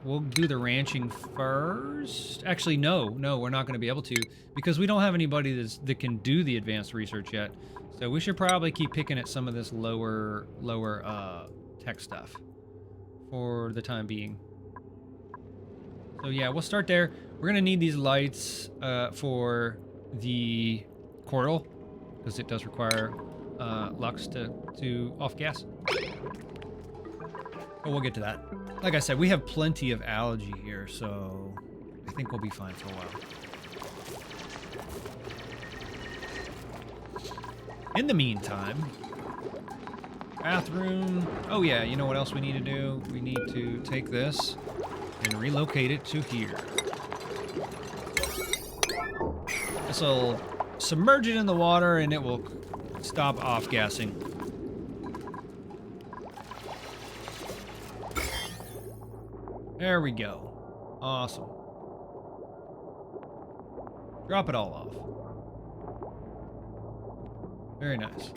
We'll do the ranching first. Actually, no, we're not going to be able to because we don't have anybody that can do the advanced research yet. So we should probably keep picking at some of this lower tech stuff for the time being. So yeah, we'll start there. We're going to need these lights for the coral because it does require lux to off gas. But we'll get to that. Like I said, we have plenty of algae here, so I think we'll be fine for a while. In the meantime, bathroom. Oh yeah, you know what else we need to do? We need to take this and relocate it to here. This will submerge it in the water and it will stop off-gassing. There we go. Awesome. Drop it all off. Very nice.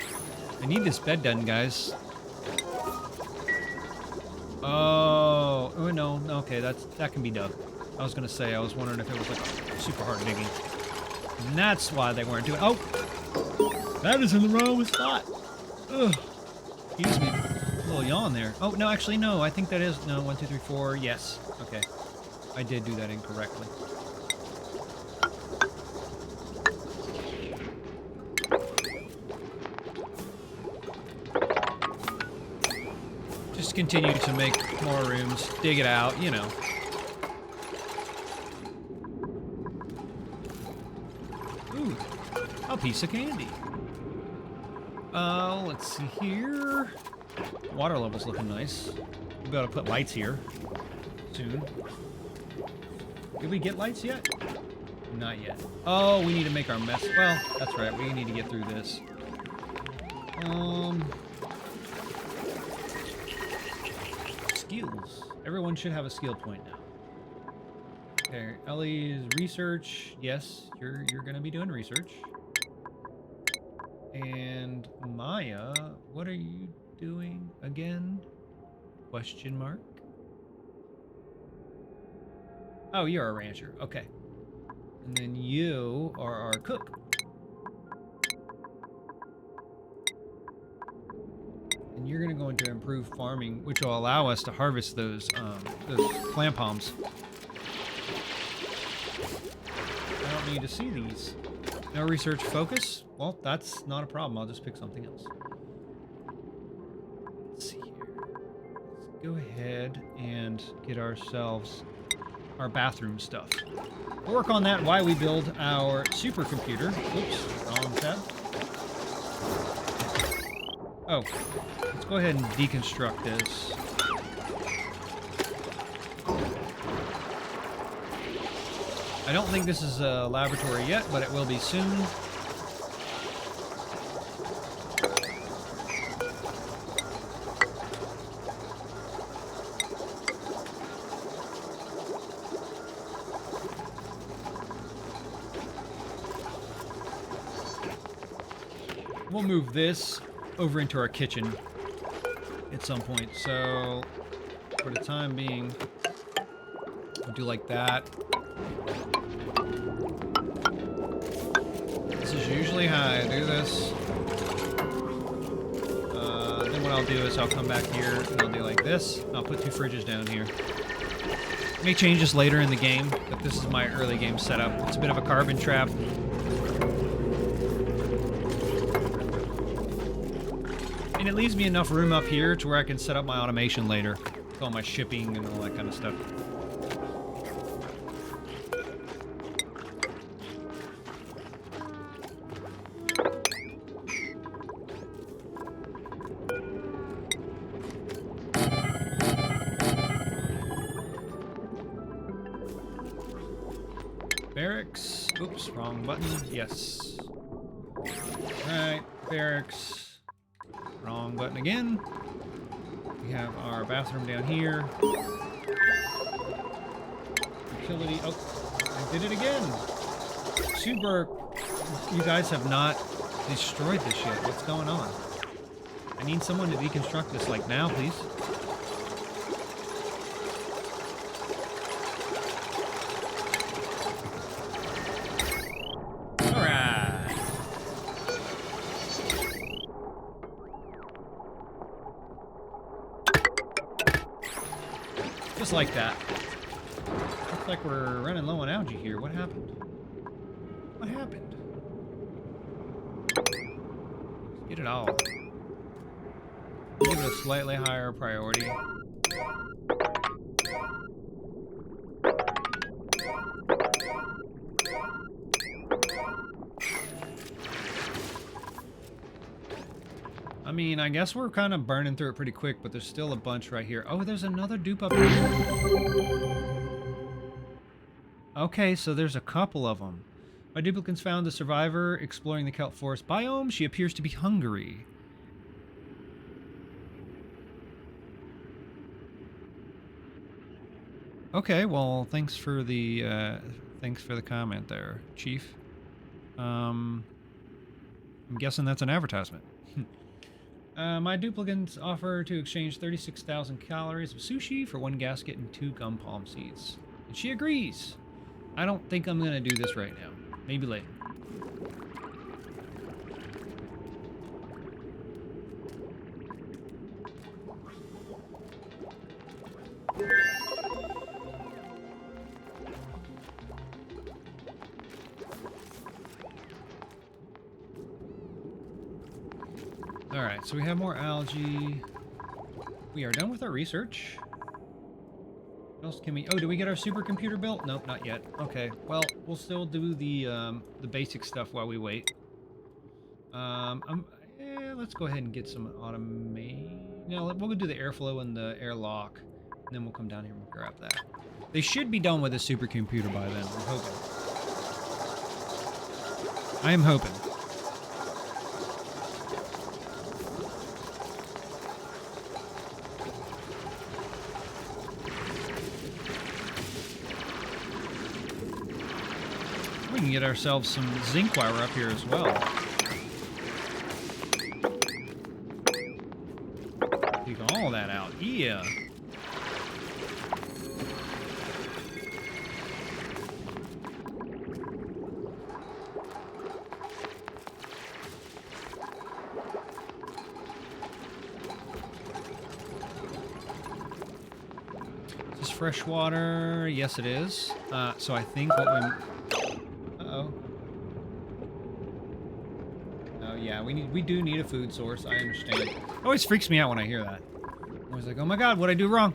I need this bed done, guys. Oh no. Okay, that can be dug. I was gonna say, I was wondering if it was like super hard digging. And that's why they weren't doing. Oh, that is in the wrong spot. Ugh. Excuse me. A little yawn there. Oh no, actually no. I think that is no 1, 2, 3, 4. Yes. Okay. I did do that incorrectly. Just continue to make more rooms, dig it out, you know. Ooh, a piece of candy. Let's see here. Water level's looking nice. We've got to put lights here soon. Did we get lights yet? Not yet. Oh, we need to make our mess. Well, that's right. We need to get through this. Skills. Everyone should have a skill point now. Okay, Ellie's research. Yes, you're gonna be doing research. And Maya, what are you doing again? Question mark. Oh, you're a rancher. Okay. And then you are our cook. And you're going to go into improved farming, which will allow us to harvest those plant palms. I don't need to see these. No research focus? Well, that's not a problem. I'll just pick something else. Let's see here. Let's go ahead and get ourselves our bathroom stuff. We'll work on that while we build our supercomputer. Oops, wrong tab. Oh, let's go ahead and deconstruct this. I don't think this is a laboratory yet, but it will be soon. We'll move this over into our kitchen at some point. So for the time being, we'll do like that. This is usually how I do this. Then what I'll do is I'll come back here and I'll do like this. I'll put 2 fridges down here. May change this later in the game, but this is my early game setup. It's a bit of a carbon trap. And it leaves me enough room up here to where I can set up my automation later. With all my shipping and all that kind of stuff. Barracks. Oops, wrong button. Yes. Alright, barracks. Wrong button again. We have our bathroom down here. utility. Oh, I did it again. Super, you guys have not destroyed this yet. What's going on? I need someone to deconstruct this, like, now, please. Alright. Just like that. Looks like we're running low on algae here. What happened? What happened? Get it all. Give it a slightly higher priority. I mean, I guess we're kind of burning through it pretty quick, but there's still a bunch right here. Oh, there's another dupe up here. Okay, so there's a couple of them. My duplicants found a survivor exploring the kelp forest biome. She appears to be hungry. Okay, well, thanks for the comment there, Chief. I'm guessing that's an advertisement. My duplicants offer to exchange 36,000 calories of sushi for 1 gasket and 2 gum palm seeds. And she agrees. I don't think I'm gonna do this right now. Maybe later. Alright, so we have more algae. We are done with our research. What else can we... Oh, did we get our supercomputer built? Nope, not yet. Okay, well, we'll still do the basic stuff while we wait. Let's go ahead and get some automation. No, we'll do the airflow and the airlock, and then we'll come down here and grab that. They should be done with the supercomputer by then, I'm hoping. I am hoping. We can get ourselves some zinc while we're up here as well. Take all that out. Yeah. Is this fresh water? Yes, it is. So I think what we... Yeah, we do need a food source. I understand. It always freaks me out when I hear that. I'm always like, oh my god, what'd I do wrong?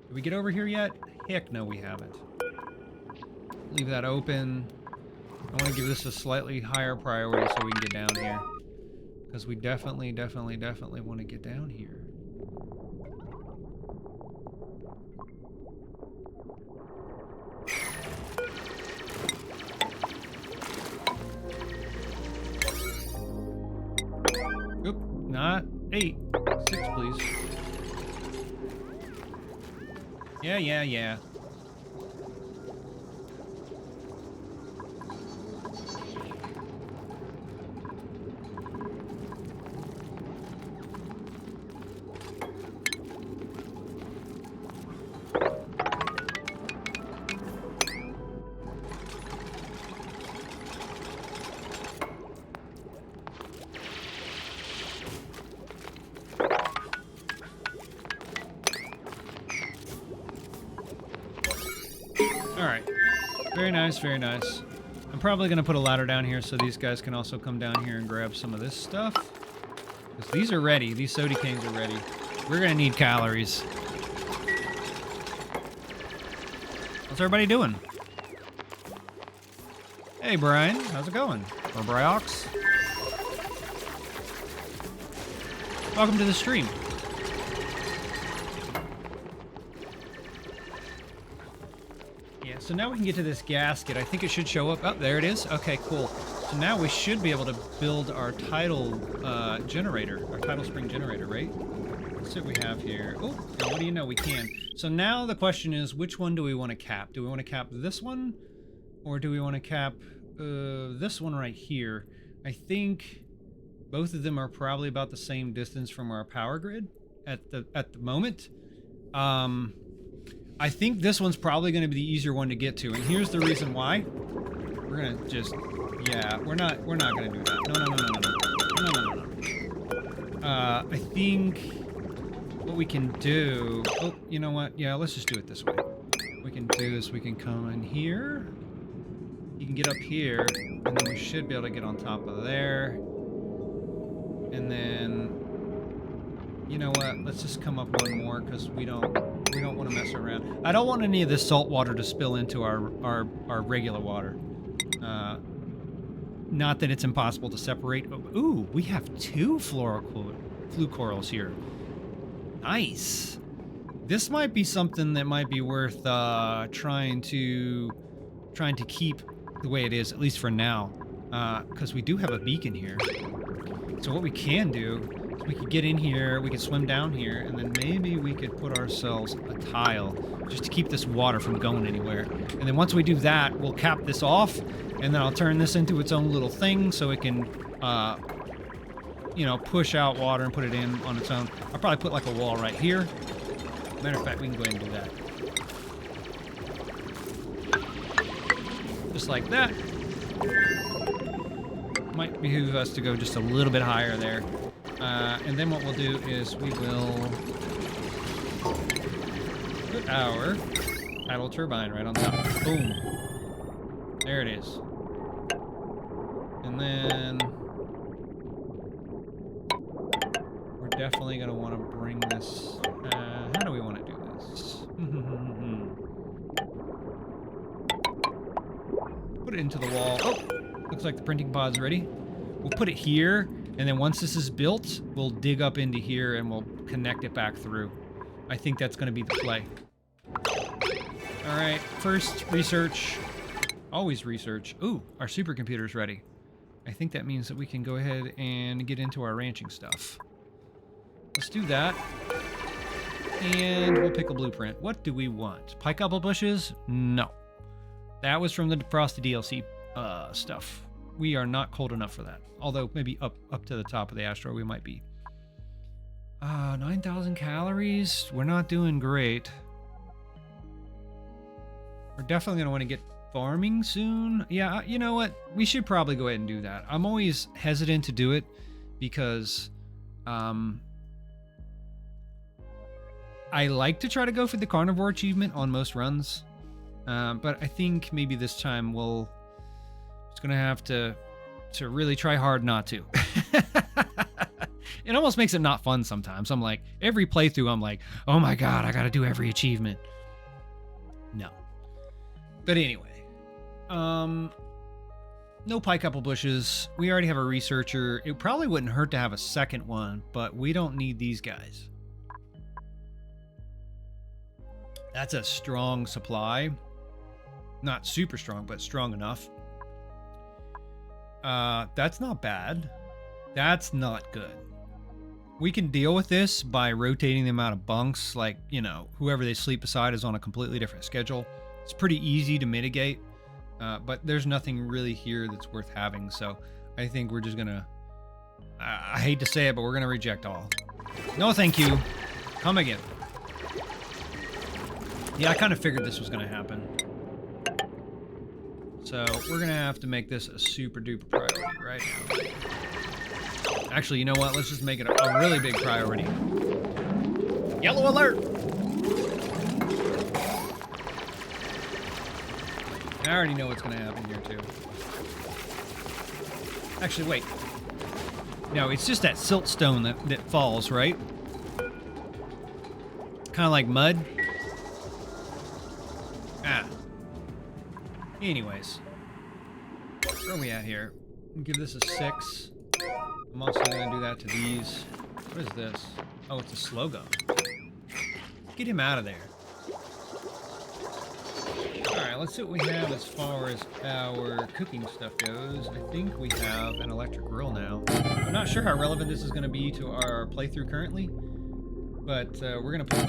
Did we get over here yet? Heck no, we haven't. Leave that open. I want to give this a slightly higher priority so we can get down here. Because we definitely want to get down here. Oop, not 8. 6, please. Yeah. Alright. Very nice, very nice. I'm probably going to put a ladder down here so these guys can also come down here and grab some of this stuff. Because these are ready. These Sody Kings are ready. We're going to need calories. What's everybody doing? Hey, Brian. How's it going? Or Bryox? Welcome to the stream. So now we can get to this gasket. I think it should show up. Oh, there it is. Okay, cool. So now we should be able to build our tidal generator, our tidal spring generator, right? Let's see what we have here. Oh, and what do you know? We can. So now the question is, which one do we want to cap? Do we want to cap this one? Or do we want to cap this one right here? I think both of them are probably about the same distance from our power grid at the moment. I think this one's probably going to be the easier one to get to, and here's the reason why. We're gonna just, yeah, we're not gonna do that. No. I think what we can do. Oh, you know what? Yeah, let's just do it this way. What we can do is we can come in here. You can get up here, and then we should be able to get on top of there. And then, you know what? Let's just come up one more because we don't want to mess around. I don't want any of this salt water to spill into our regular water. Not that it's impossible to separate. Ooh, we have 2 flue corals here. Nice. This might be something that might be worth trying to keep the way it is, at least for now, because we do have a beacon here. So what we can do is we could get in here, we could swim down here, and then maybe we could put ourselves a tile just to keep this water from going anywhere. And then once we do that, we'll cap this off, and then I'll turn this into its own little thing so it can, you know, push out water and put it in on its own. I'll probably put like a wall right here. Matter of fact, we can go ahead and do that. Just like that. Might behoove us to go just a little bit higher there. And then what we'll do is we will put our idle turbine right on top. Boom. There it is. And then we're definitely going to want to bring this... how do we want to do this? Put it into the wall. Oh! Looks like the printing pod's ready. We'll put it here, and then once this is built, we'll dig up into here and we'll connect it back through. I think that's going to be the play. All right, first research. Always research. Ooh, our supercomputer's ready. I think that means that we can go ahead and get into our ranching stuff. Let's do that. And we'll pick a blueprint. What do we want? Pike apple bushes? No. That was from the Frosty DLC stuff. We are not cold enough for that. Although maybe up to the top of the asteroid we might be. 9,000 calories. We're not doing great. We're definitely going to want to get farming soon. Yeah, you know what? We should probably go ahead and do that. I'm always hesitant to do it because I like to try to go for the carnivore achievement on most runs. But I think maybe this time we'll just gonna have to really try hard not to. It almost makes it not fun sometimes. I'm like, every playthrough I'm like, oh my god, I gotta do every achievement. No. But anyway, no pike apple bushes. We already have a researcher. It probably wouldn't hurt to have a second one, but we don't need these guys. That's a strong supply. Not super strong, but strong enough. That's not bad. That's not good. We can deal with this by rotating them out of bunks. Like, you know, whoever they sleep beside is on a completely different schedule. It's pretty easy to mitigate, but there's nothing really here that's worth having. So I think we're just gonna, I hate to say it, but we're gonna reject all. No, thank you. Come again. Yeah, I kind of figured this was gonna happen. So we're gonna have to make this a super duper priority right now. Actually, you know what? Let's just make it a really big priority. Yellow alert! I already know what's gonna happen here too. Actually, wait. No, it's just that siltstone that falls, right? Kind of like mud. Ah. Anyways, where are we at here? Give this a 6. I'm also going to do that to these. What is this? Oh, it's a slow gun. Get him out of there. Alright, let's see what we have as far as our cooking stuff goes. I think we have an electric grill now. I'm not sure how relevant this is going to be to our playthrough currently. But we're gonna put,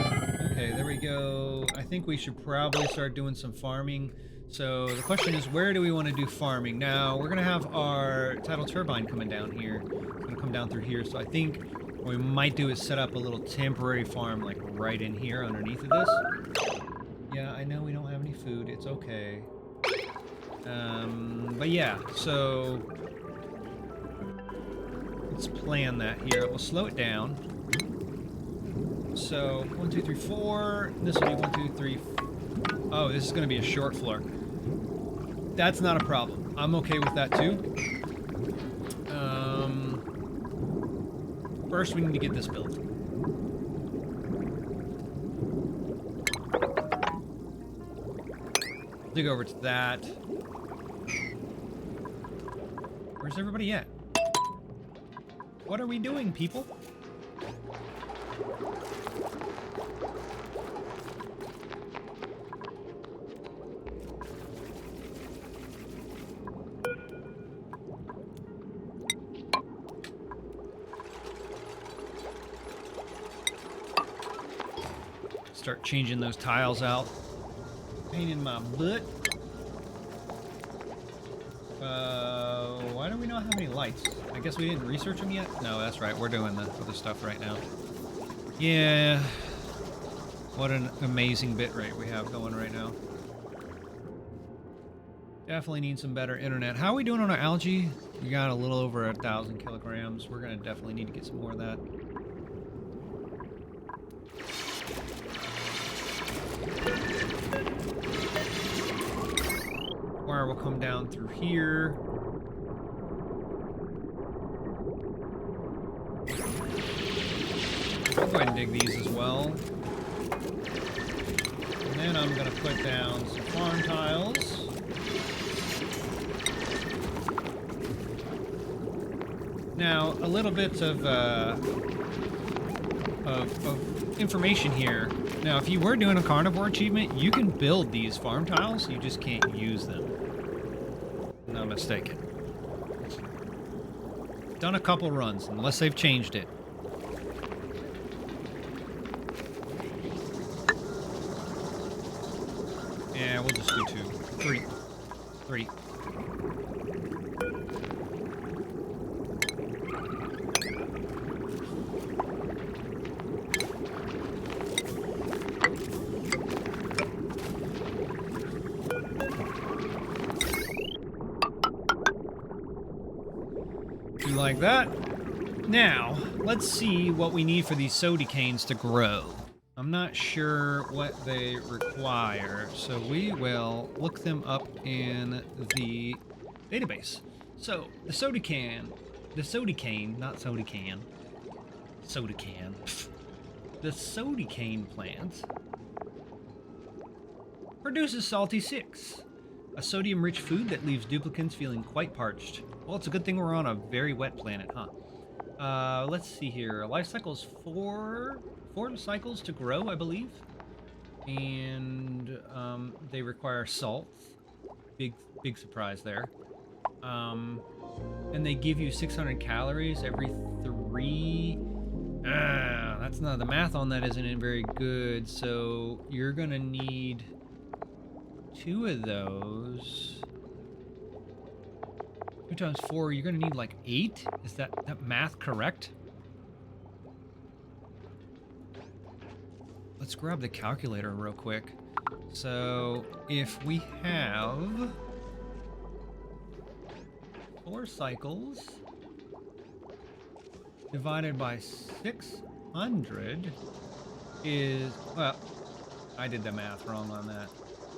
okay, there we go. I think we should probably start doing some farming. So the question is, where do we want to do farming? Now, we're gonna have our tidal turbine coming down here. It's gonna come down through here, so I think what we might do is set up a little temporary farm, like right in here underneath of this. Yeah, I know we don't have any food, it's okay. But yeah, so let's plan that here. We'll slow it down. So 1, 2, 3, 4. This will be 1, 2, 3. Oh, this is going to be a short floor. That's not a problem. I'm okay with that too. First, we need to get this built. Dig over to that. Where's everybody at? What are we doing, people? Start changing those tiles out. Pain in my butt. Why do we not have any lights? I guess we didn't research them yet? No, that's right. We're doing the other stuff right now. Yeah. What an amazing bitrate we have going right now. Definitely need some better internet. How are we doing on our algae? We got a little over 1,000 kilograms. We're going to definitely need to get some more of that. Wire will come down through here. I'll go ahead and dig these as well. And then I'm going to put down some farm tiles. Now, a little bit of information here. Now, if you were doing a carnivore achievement, you can build these farm tiles, you just can't use them. I'm not mistaken. Done a couple runs, unless they've changed it. Yeah, we'll just do 2. 3. 3. Like that. Now, let's see what we need for these sodacanes to grow. I'm not sure what they require, so we will look them up in the database. So, the sodacane, not sodacan, sodacan. The sodacane plant produces salty 6, a sodium-rich food that leaves duplicants feeling quite parched. Well, it's a good thing we're on a very wet planet, huh? Let's see here. Life cycle is 4 cycles to grow, I believe. And they require salt. Big surprise there. And they give you 600 calories every 3. That's not, the math on that isn't very good. So you're gonna need 2 of those. 2 times 4, you're gonna need like 8? Is that math correct? Let's grab the calculator real quick. So if we have 4 cycles divided by 600 is, well, I did the math wrong on that.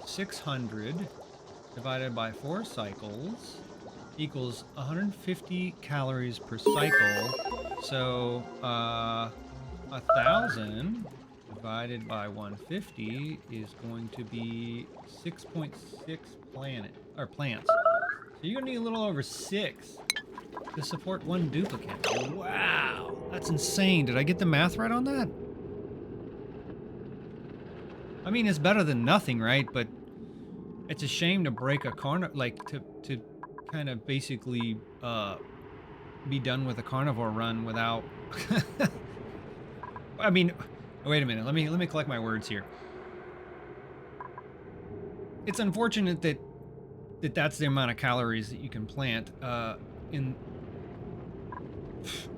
600 divided by 4 cycles equals 150 calories per cycle. So 1,000 divided by 150 is going to be 6.6 plants. So you're gonna need a little over 6 to support 1 duplicant. Wow, that's insane. Did I get the math right on that? I mean, it's better than nothing, right? But it's a shame to break a to kind of basically be done with a carnivore run without I mean, Oh, wait a minute. Let me collect my words here. It's unfortunate that that's the amount of calories that you can plant.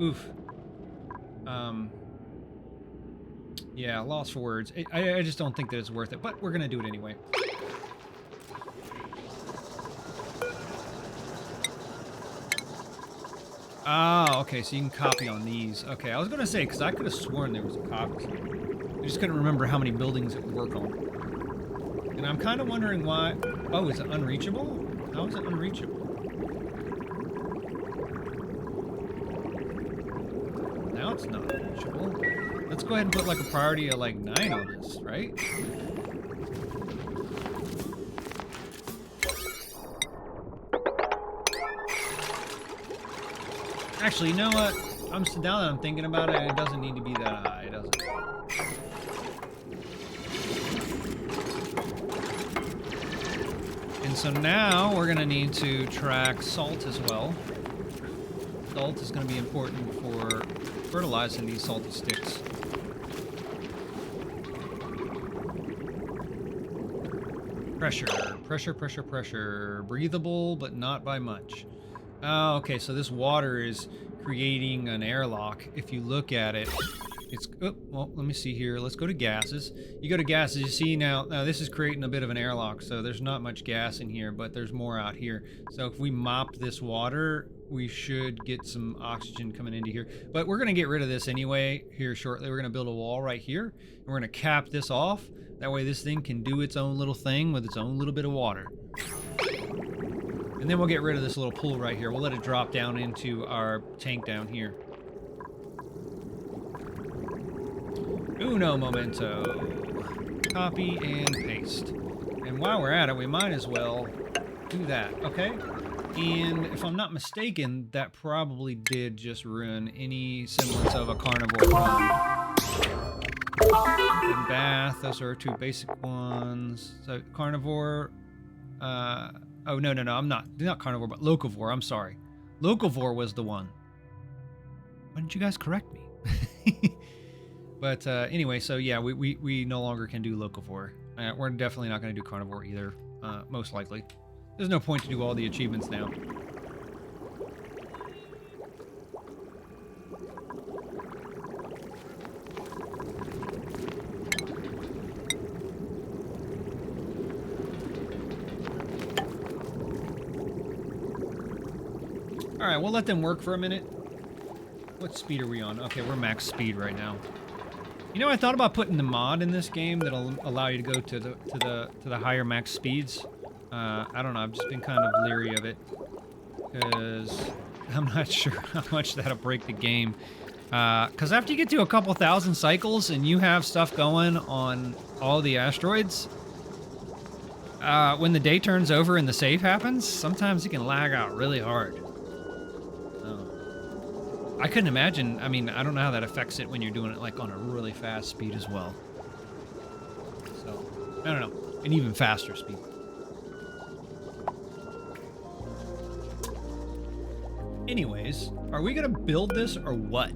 Oof. Yeah, lost for words. I just don't think that it's worth it, but we're gonna do it anyway. Ah, okay, so you can copy on these. Okay, I was gonna say, because I could have sworn there was a copy. I just couldn't remember how many buildings it would work on. And I'm kind of wondering why... Oh, is it unreachable? How is it unreachable? Now it's not unreachable. Let's go ahead and put like a priority of like 9 on this, right? Actually, you know what? Now that I'm thinking about it, it doesn't need to be that high. It doesn't. And so now we're going to need to track salt as well. Salt is going to be important for fertilizing these salty sticks. Pressure. Breathable, but not by much. Oh, okay, so this water is creating an airlock. If you look at it, it's... Oh, well, let me see here. Let's go to gases. You go to gases, you see now this is creating a bit of an airlock, so there's not much gas in here, but there's more out here. So if we mop this water, we should get some oxygen coming into here. But we're going to get rid of this anyway here shortly. We're going to build a wall right here, and we're going to cap this off. That way this thing can do its own little thing with its own little bit of water. And then we'll get rid of this little pool right here. We'll let it drop down into our tank down here. Uno momento. Copy and paste. And while we're at it, we might as well do that, okay? And if I'm not mistaken, that probably did just ruin any semblance of a carnivore run. And bath, those are 2 basic ones. So carnivore, oh, no, I'm not carnivore, but locavore, I'm sorry. Locavore was the one. Why didn't you guys correct me? But anyway, so yeah, we no longer can do locavore. We're definitely not going to do carnivore either, most likely. There's no point to do all the achievements now. Alright, we'll let them work for a minute. What speed are we on? Okay, we're max speed right now. You know, I thought about putting the mod in this game that'll allow you to go to the higher max speeds. I don't know, I've just been kind of leery of it. Because I'm not sure how much that'll break the game. Because after you get to a couple thousand cycles and you have stuff going on all the asteroids, when the day turns over and the save happens, sometimes it can lag out really hard. I couldn't imagine, I mean, I don't know how that affects it when you're doing it like on a really fast speed as well. So, I don't know, an even faster speed. Anyways, are we gonna build this or what?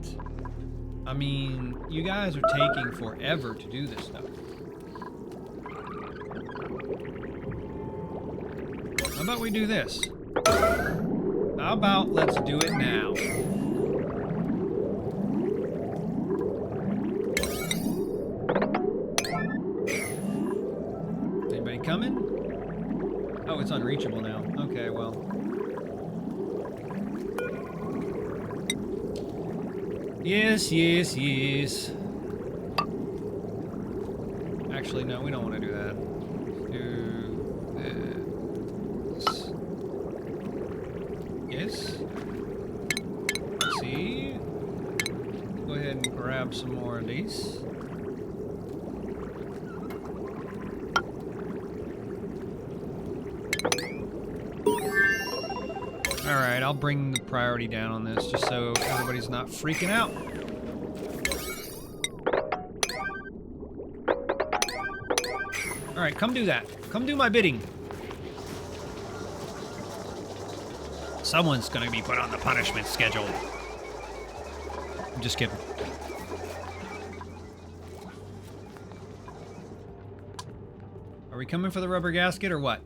I mean, you guys are taking forever to do this stuff. How about we do this? How about let's do it now? Anybody coming? Oh, it's unreachable now. Okay, well. Yes. Actually, no, we don't want to do that. Let's do this. Yes. Let's see. Go ahead and grab some more of these. Alright, I'll bring the priority down on this just so everybody's not freaking out. Alright, come do that. Come do my bidding. Someone's gonna be put on the punishment schedule. I'm just kidding. we coming for the rubber gasket or what?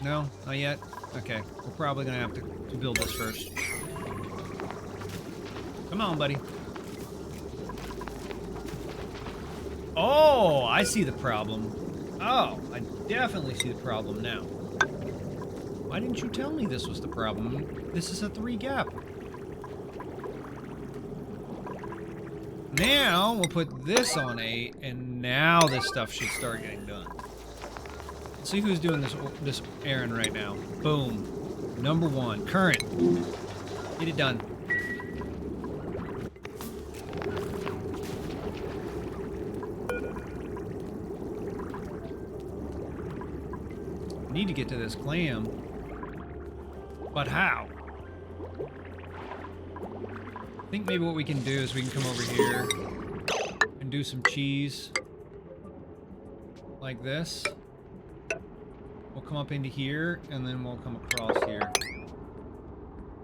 No? Not yet? Okay. We're probably gonna have to build this first. Come on, buddy. Oh, I see the problem. Oh, I definitely see the problem now. Why didn't you tell me this was the problem? This is a 3 gap. Now, we'll put this on 8, and now this stuff should start getting done. Let's see who's doing this errand right now. Boom. Number 1. Current. Get it done. Need to get to this clam. But how? I think maybe what we can do is we can come over here and do some cheese. Like this. We'll come up into here, and then we'll come across here.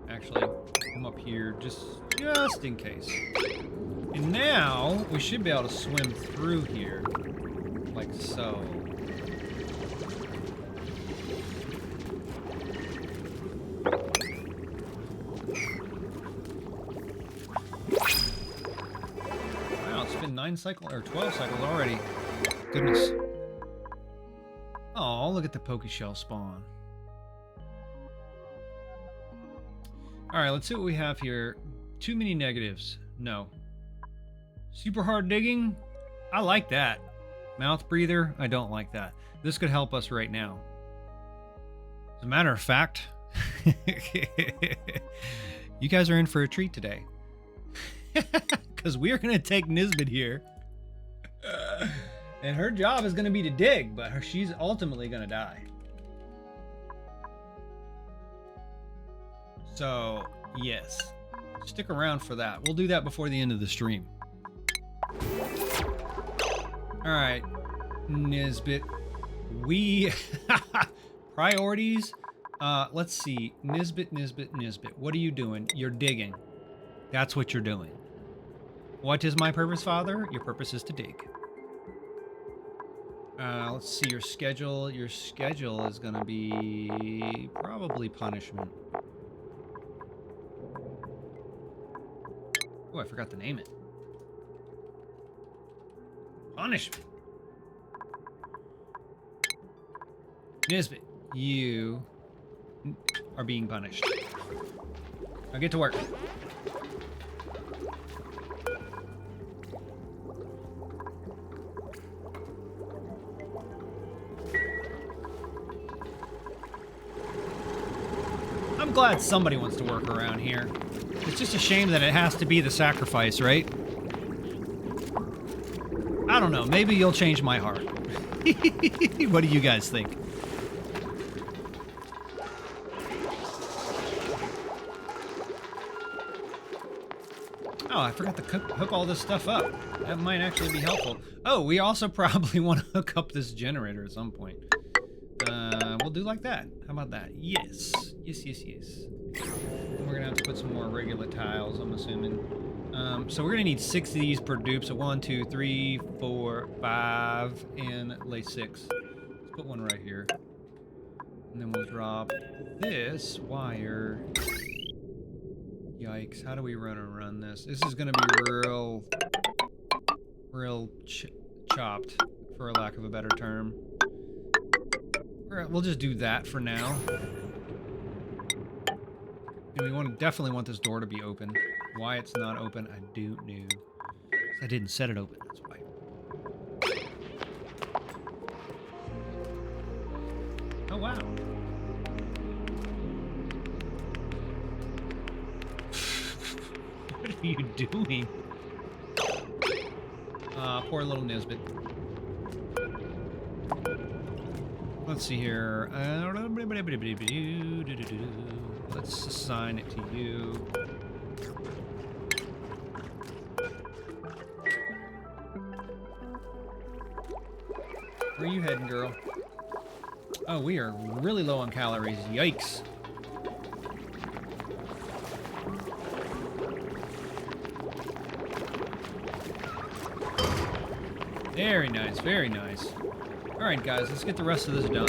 Actually, come up here just in case. And now, we should be able to swim through here. Like so. Wow, it's been 9 cycles, or 12 cycles already. Goodness. Oh, look at the Pokeshell spawn. Alright, let's see what we have here. Too many negatives. No. Super hard digging? I like that. Mouth breather? I don't like that. This could help us right now. As a matter of fact, you guys are in for a treat today. Because we are going to take Nisbet here. And her job is going to be to dig, but she's ultimately going to die. So, yes. Stick around for that. We'll do that before the end of the stream. Alright. Nisbet. We... Priorities? Let's see. Nisbet. What are you doing? You're digging. That's what you're doing. What is my purpose, Father? Your purpose is to dig. Let's see your schedule. Your schedule is gonna be probably punishment. Oh, I forgot to name it. Punishment. Nisbet, you are being punished. Now get to work. I'm glad somebody wants to work around here. It's just a shame that it has to be the sacrifice, right? I don't know. Maybe you'll change my heart. What do you guys think? Oh, I forgot to hook all this stuff up. That might actually be helpful. Oh, we also probably want to hook up this generator at some point. We'll do like that. How about that? Yes. Yes. And we're gonna have to put some more regular tiles, I'm assuming. So we're gonna need 6 of these per dupe. So 1, 2, 3, 4, 5, and lay 6. Let's put one right here. And then we'll drop this wire. Yikes, how do we run this? This is gonna be real chopped, for a lack of a better term. Alright, we'll just do that for now. And we definitely want this door to be open. Why it's not open, I don't know. I didn't set it open, that's why. Oh, wow. What are you doing? Poor little Nisbet. Let's see here. Let's assign it to you. Where are you heading, girl? Oh, we are really low on calories. Yikes. Very nice, very nice. Alright, guys, let's get the rest of this done.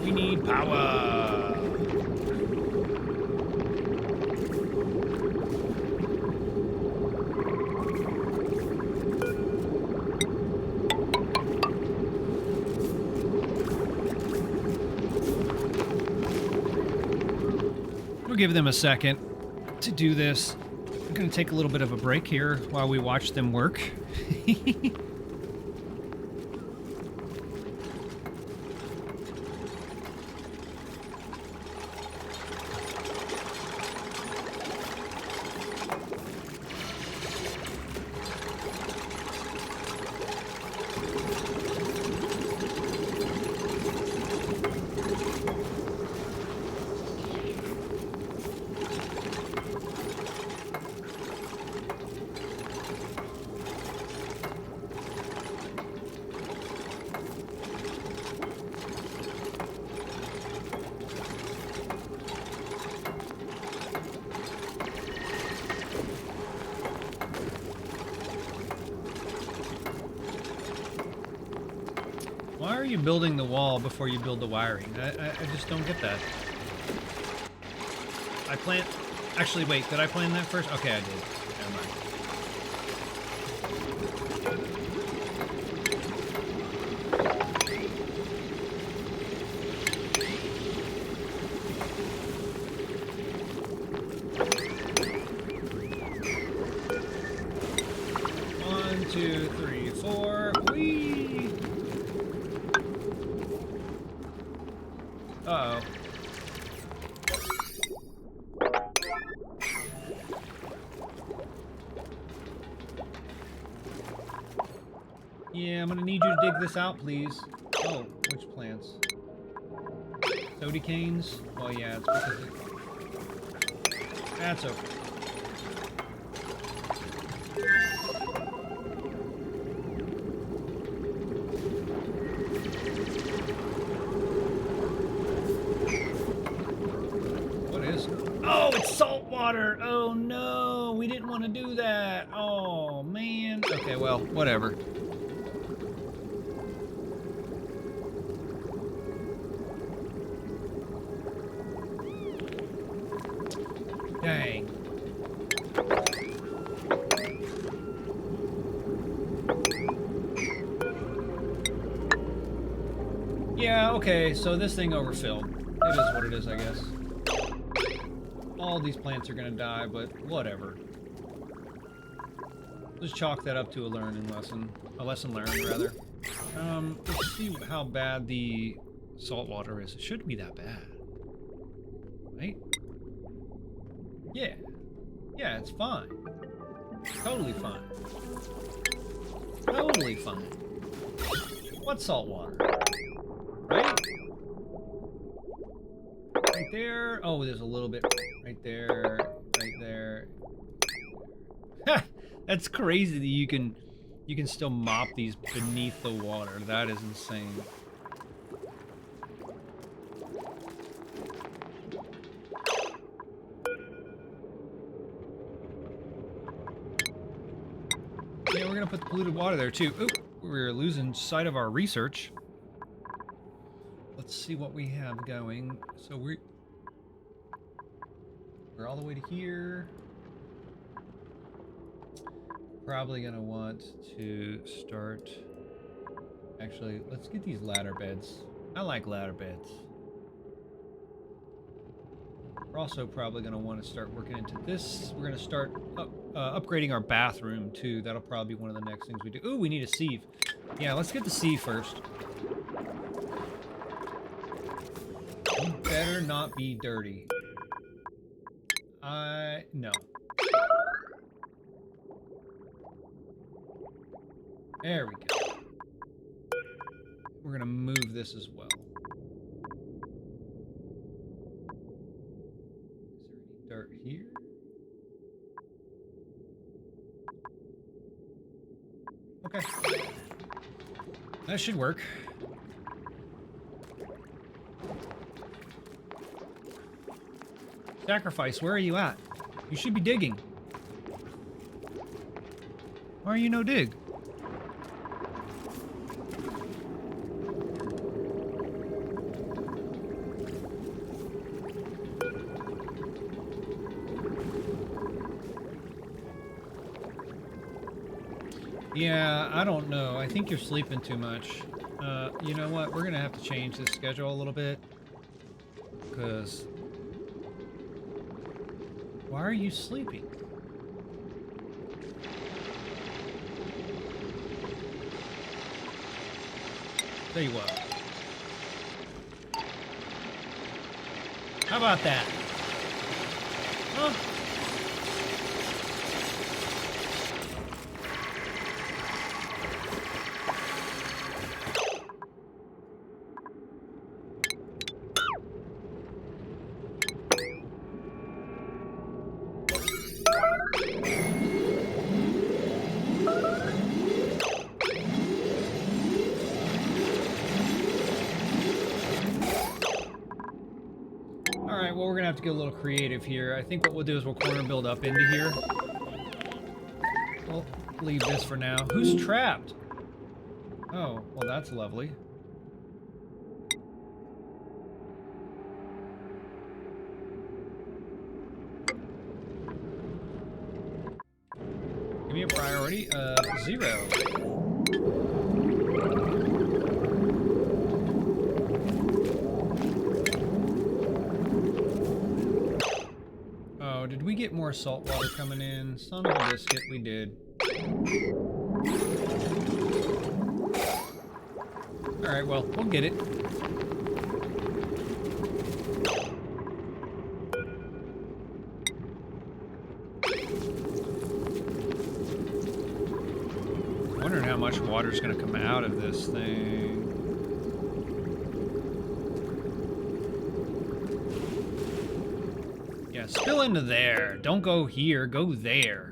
We need power! We'll give them a second to do this. I'm going to take a little bit of a break here while we watch them work. Why are you building the wall before you build the wiring? I just don't get that. I plan... Actually, wait, did I plan that first? Okay, I did. Never mind. 1, 2, 3, 4. Whee! Uh-oh. Yeah, I'm gonna need you to dig this out, please. Oh, which plants? Sody canes? Oh yeah, it's because that's okay. Oh, it's salt water! Oh no, we didn't want to do that. Oh man. Okay, well, whatever. Dang. Yeah, okay, so this thing overfilled. It is what it is, I guess. All these plants are gonna die, but whatever. Just chalk that up to a lesson learned, rather. Let's see how bad the salt water is. It shouldn't be that bad, right? Yeah, yeah, it's fine. Totally fine. Totally fine. What's salt water? Right? Right there. Oh, there's a little bit right there. Right there. Ha! That's crazy that you can still mop these beneath the water. That is insane. Yeah, we're gonna put the polluted water there too. Oop, we're losing sight of our research. Let's see what we have going. So we're all the way to here. Probably gonna want to start. Actually, let's get these ladder beds. I like ladder beds. We're also probably gonna want to start working into this. We're gonna start upgrading our bathroom too. That'll probably be one of the next things we do. Ooh, we need a sieve. Yeah, let's get the sieve first. You better not be dirty. No. There we go. We're gonna move this as well. Is there any dirt here? Okay. That should work. Sacrifice, where are you at? You should be digging. Why are you no dig? Yeah, I don't know. I think you're sleeping too much. You know what? We're gonna have to change this schedule a little bit. Because... Why are you sleeping? Tell you what. How about that? Huh? Alright, well, we're gonna have to get a little creative here. I think what we'll do is we'll corner build up into here. We'll leave this for now. Who's trapped? Oh, well, that's lovely. Give me a priority of 0. Oh, did we get more salt water coming in? Son of a biscuit, we did. Alright, well, we'll get it. Wondering how much water's gonna come out of this thing. Yeah, spill into there. Don't go here, go there.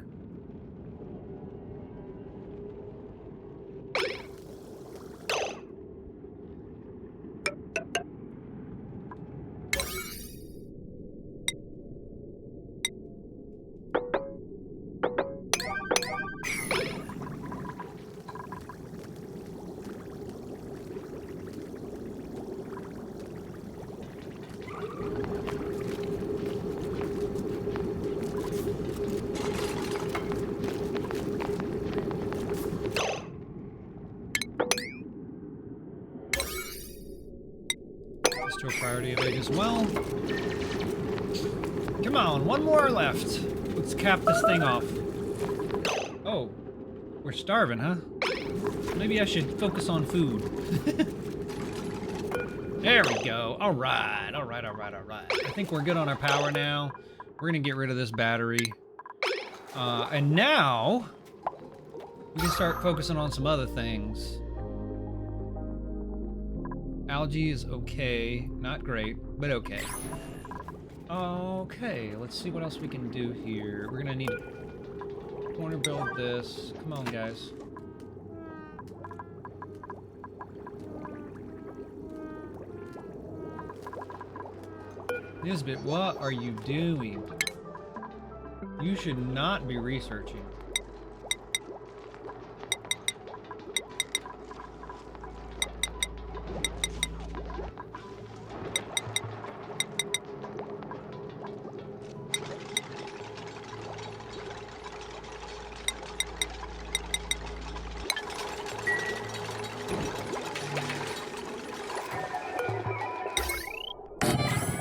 To a priority of 8 as well. Come on, one more left. Let's cap this thing off. Oh, we're starving, huh? Maybe I should focus on food. There we go. All right, all right, all right, all right. I think we're good on our power now. We're gonna get rid of this battery. And now we can start focusing on some other things. Algae is okay, not great, but okay. Okay, let's see what else we can do here. We're gonna need to corner build this. Come on, guys. Nisbet, what are you doing? You should not be researching.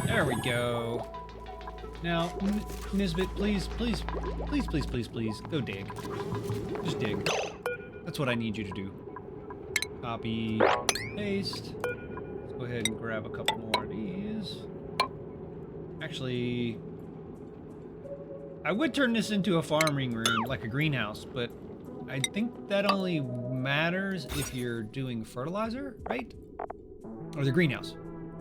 There we go. Now, Nisbet, please, please, please, please, please, please, go dig. Just dig. That's what I need you to do. Copy, paste. Let's go ahead and grab a couple more of these. Actually, I would turn this into a farming room, like a greenhouse, but I think that only matters if you're doing fertilizer, right? Or the greenhouse.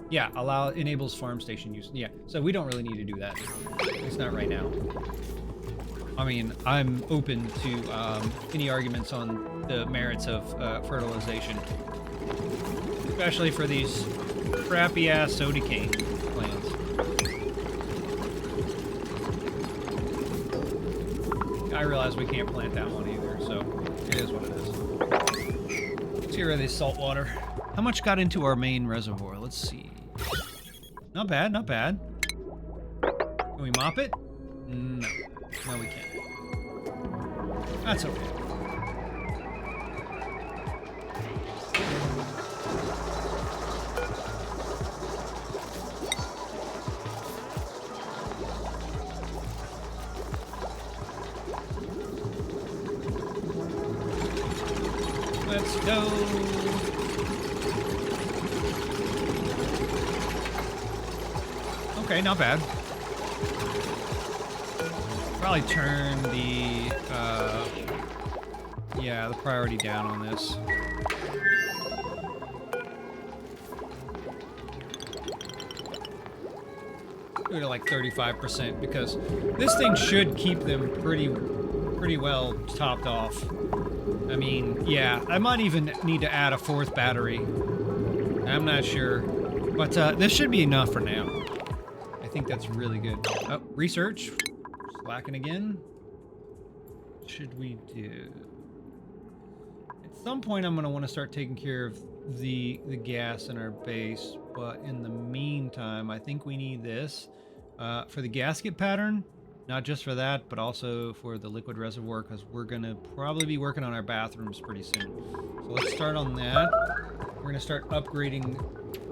Yeah, enables farm station use. Yeah, so we don't really need to do that. At least not right now. I mean, I'm open to any arguments on the merits of fertilization. Especially for these crappy-ass soda cane plants. I realize we can't plant that one either, so it is what it is. Let's get rid of this salt water. How much got into our main reservoir? Let's see. Not bad, not bad. Can we mop it? No. No, we can't. That's okay. Let's go. Okay, not bad. Probably turn the yeah, the priority down on this. Do it at like 35% because this thing should keep them pretty well topped off. I mean, yeah, I might even need to add a 4th battery. I'm not sure, but this should be enough for now. I think that's really good. Oh, research. Slacking again. What should we do? At some point, I'm going to want to start taking care of the gas in our base, but in the meantime, I think we need this for the gasket pattern. Not just for that, but also for the liquid reservoir, because we're going to probably be working on our bathrooms pretty soon. So let's start on that. We're going to start upgrading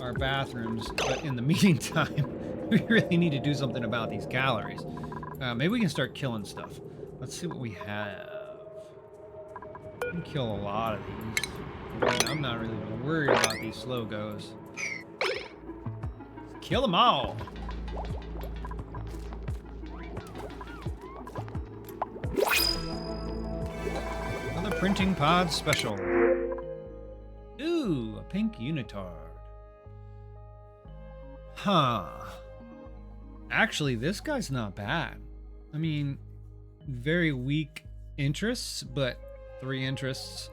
our bathrooms, but in the meantime, we really need to do something about these calories. Maybe we can start killing stuff. Let's see what we have. We can kill a lot of these. I mean, I'm not really worried about these slow goes. Kill them all! Another printing pod special. Ooh, a pink unitard. Huh. Actually, this guy's not bad. I mean, very weak interests, but 3 interests.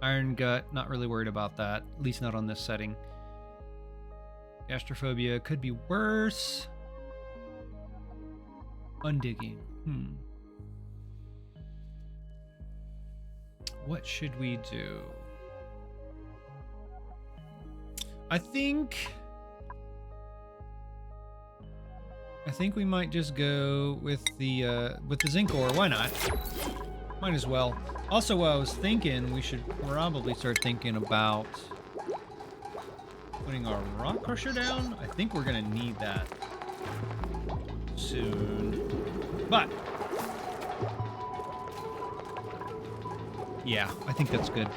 Iron gut, not really worried about that. At least not on this setting. Gastrophobia could be worse. Undigging. What should we do? I think we might just go with the zinc ore. Why not? Might as well. Also, I was thinking we should probably start thinking about putting our rock crusher down. I think we're gonna need that soon. But yeah, I think that's good.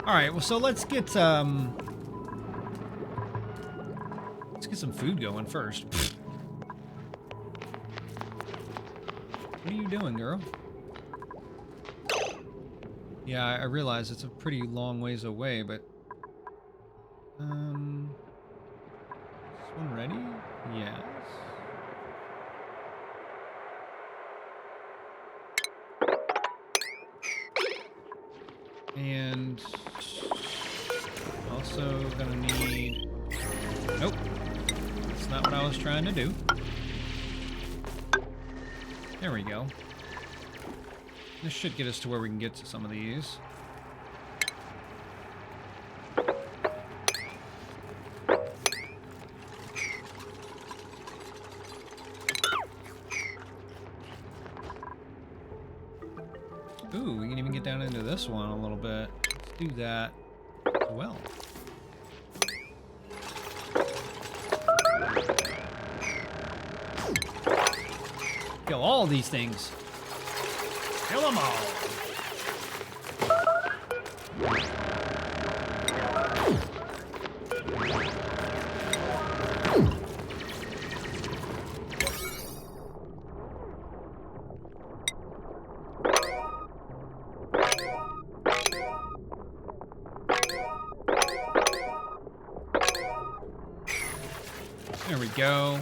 All right, well, so let's get some food going first. What are you doing, girl? Yeah, I realize it's a pretty long ways away, but is this one ready? Yes. And also gonna need... Nope. That's not what I was trying to do. There we go. This should get us to where we can get to some of these. Ooh, we can even get down into this one a little bit. Let's do that as well. Kill all these things. Kill them all. There we go.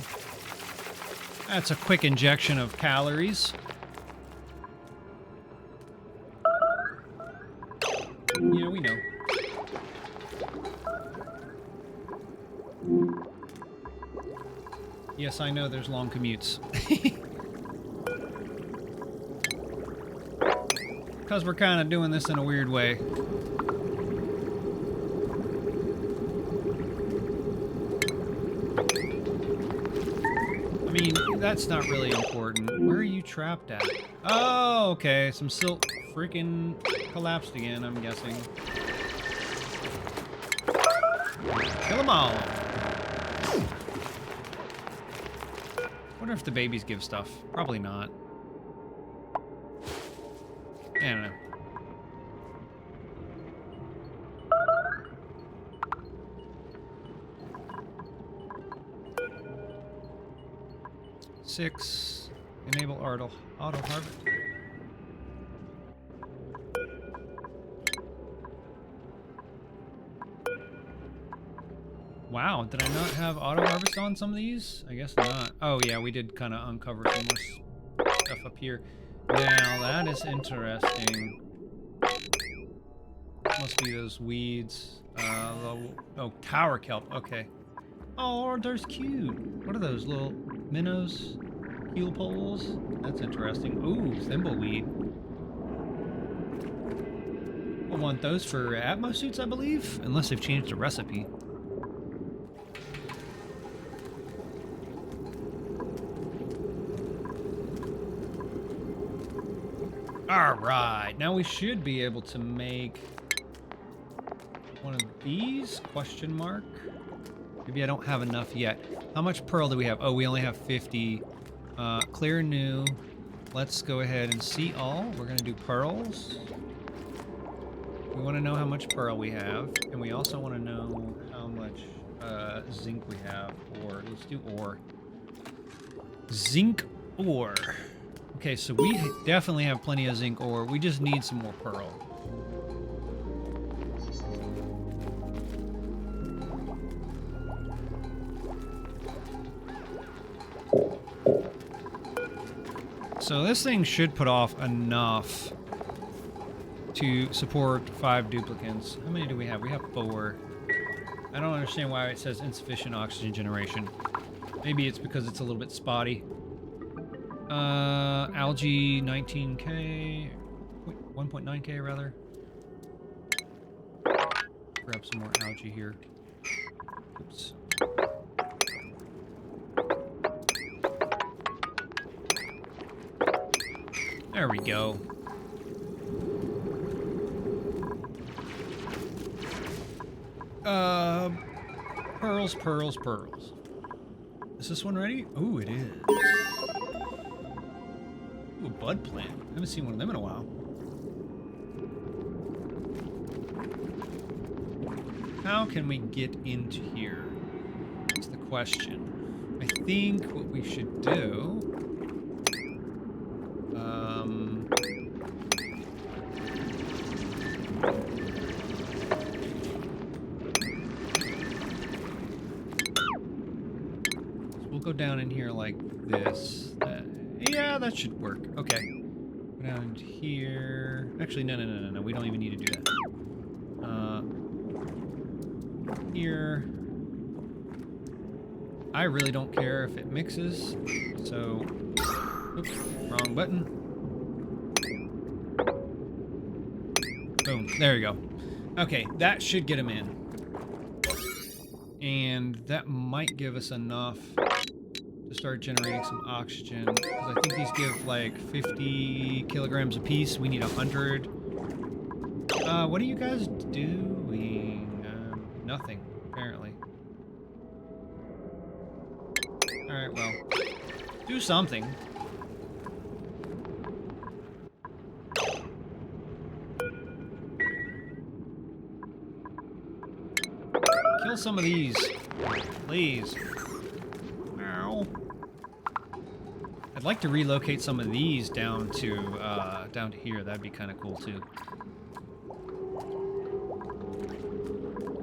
That's a quick injection of calories. Yeah, we know. Yes, I know there's long commutes. Because we're kind of doing this in a weird way. I mean, that's not really important. Where are you trapped at? Oh, okay. Some silt freaking collapsed again, I'm guessing. Kill them all. Wonder if the babies give stuff. Probably not. I don't know. 6. Enable auto harvest. Wow, did I not have auto harvest on some of these? I guess not. Oh yeah, we did kind of uncover some more stuff up here. Now that is interesting. Must be those weeds. Oh, tower kelp. Okay. Oh, there's cute. What are those little minnows? Heel poles? That's interesting. Ooh, thimbleweed. We'll want those for Atmo suits, I believe, unless they've changed the recipe. Alright, now we should be able to make one of these, question mark. Maybe I don't have enough yet. How much pearl do we have? Oh, we only have 50. Clear new. Let's go ahead and see all. We're gonna do pearls. We wanna know how much pearl we have, and we also wanna know how much zinc we have, or let's do ore. Zinc ore. Okay, so we definitely have plenty of zinc ore. We just need some more pearl. So this thing should put off enough to support 5 duplicants. How many do we have? We have 4. I don't understand why it says insufficient oxygen generation. Maybe it's because it's a little bit spotty. Algae 19k, 1.9k rather. Grab some more algae here. Oops. There we go. Pearls, pearls, pearls. Is this one ready? Ooh, it is. Ooh, a bud plant. I haven't seen one of them in a while. How can we get into here? That's the question. I think what we should do... we'll go down in here like this. Yeah, that should work. Okay. Go down here. Actually, no. We don't even need to do that. Here. I really don't care if it mixes. So, oops, wrong button. Boom. There you go. Okay, that should get them in. And that might give us enough to start generating some oxygen. Because I think these give like 50 kilograms a piece. We need 100. What are you guys doing? Nothing, apparently. Alright, well. Do something. Kill some of these, please. Ow. I'd like to relocate some of these down to here. That'd be kind of cool too.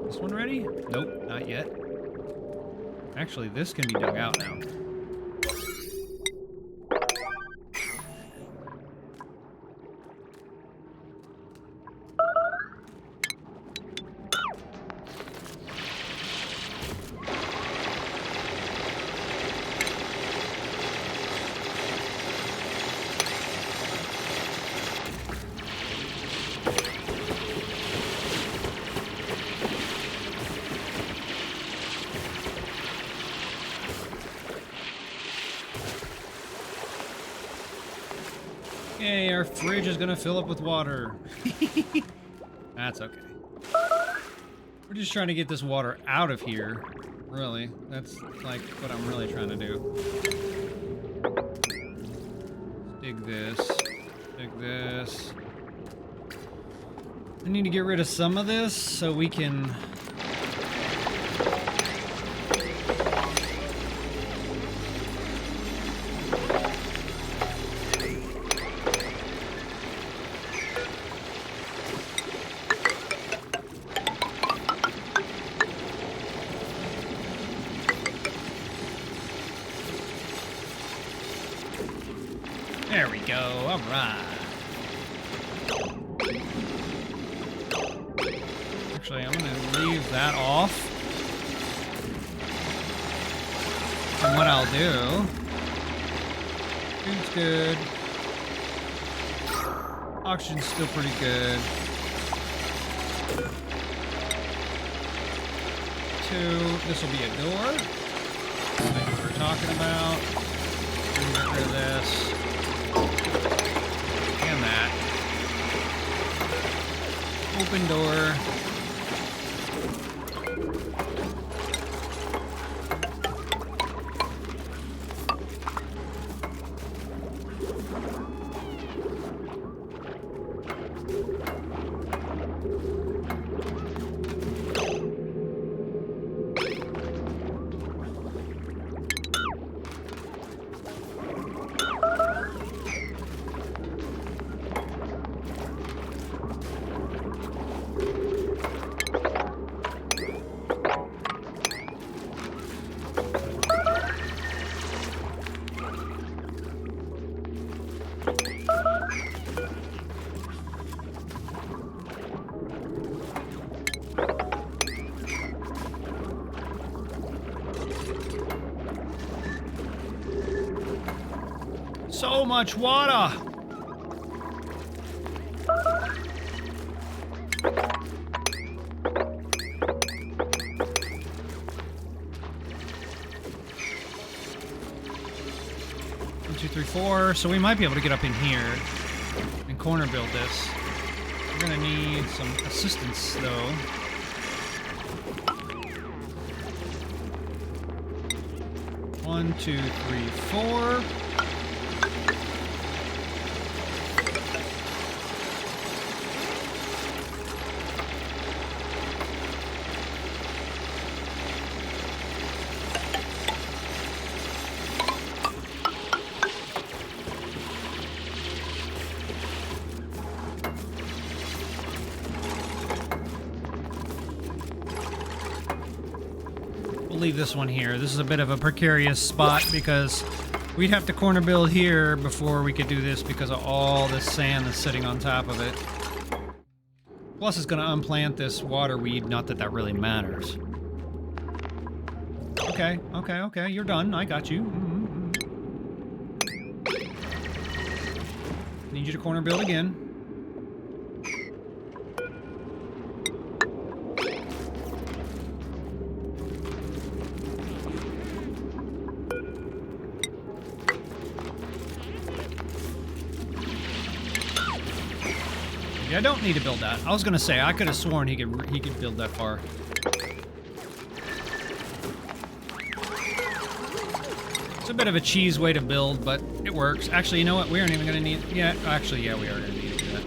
This one ready? Nope, not yet. Actually, this can be dug out now. Yay, our fridge is gonna fill up with water. That's okay. We're just trying to get this water out of here. Really, that's like what I'm really trying to do. Dig this. Dig this. I need to get rid of some of this so we can... All right. Actually, I'm gonna leave that off. And what I'll do... Food's good. Oxygen's still pretty good. 2, this will be a door. Like we were talking about. Get rid of this. And that. Open door. So much water! One, two, three, four. So we might be able to get up in here and corner build this. We're gonna need some assistance though. One, two, three, four. Leave this one here. This is a bit of a precarious spot because we'd have to corner build here before we could do this because of all this sand that's sitting on top of it. Plus it's going to unplant this water weed, not that that really matters. Okay, okay, okay, you're done. I got you. Need you to corner build again. I don't need to build that. I was gonna say I could have sworn he could build that far. It's a bit of a cheese way to build, but it works. Actually, you know what? We aren't even gonna need. Yeah, actually, yeah, we are gonna need to do that.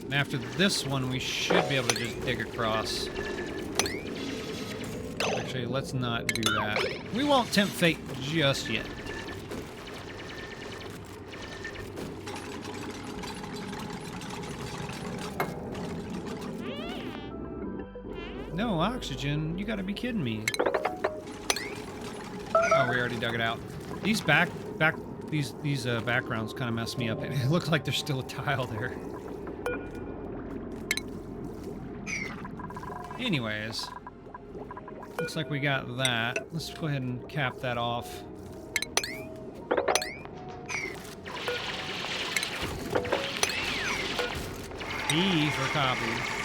And after this one, we should be able to just dig across. Actually, let's not do that. We won't tempt fate just yet. No oxygen? You gotta be kidding me. Oh, we already dug it out. These backgrounds kind of mess me up. It looks like there's still a tile there. Anyways, looks like we got that. Let's go ahead and cap that off. B for copy.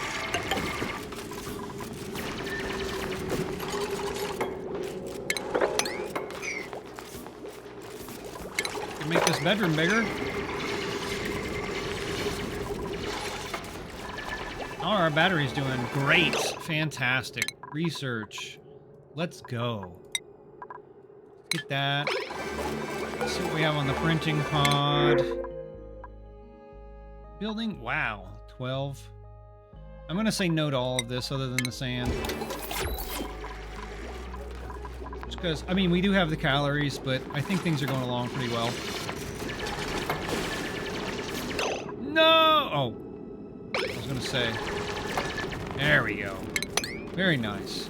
Make this bedroom bigger. Oh, our battery's doing great. Fantastic. Research. Let's go. Get that. Let's see what we have on the printing pod. Building. Wow. 12. I'm going to say no to all of this other than the sand. Because, I mean, we do have the calories, but I think things are going along pretty well. No! Oh. I was going to say. There we go. Very nice.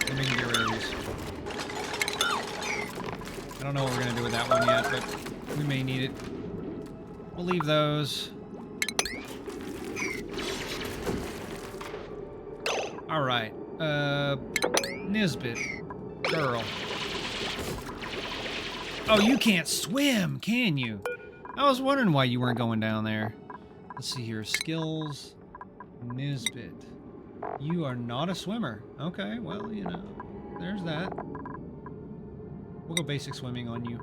And we can get rid of these. I don't know what we're gonna do with that one yet, but we may need it. We'll leave those. All right, Nisbet, girl. Oh, you can't swim, can you? I was wondering why you weren't going down there. Let's see here, skills, Nisbet. You are not a swimmer. Okay, well, you know, there's that. We'll go basic swimming on you.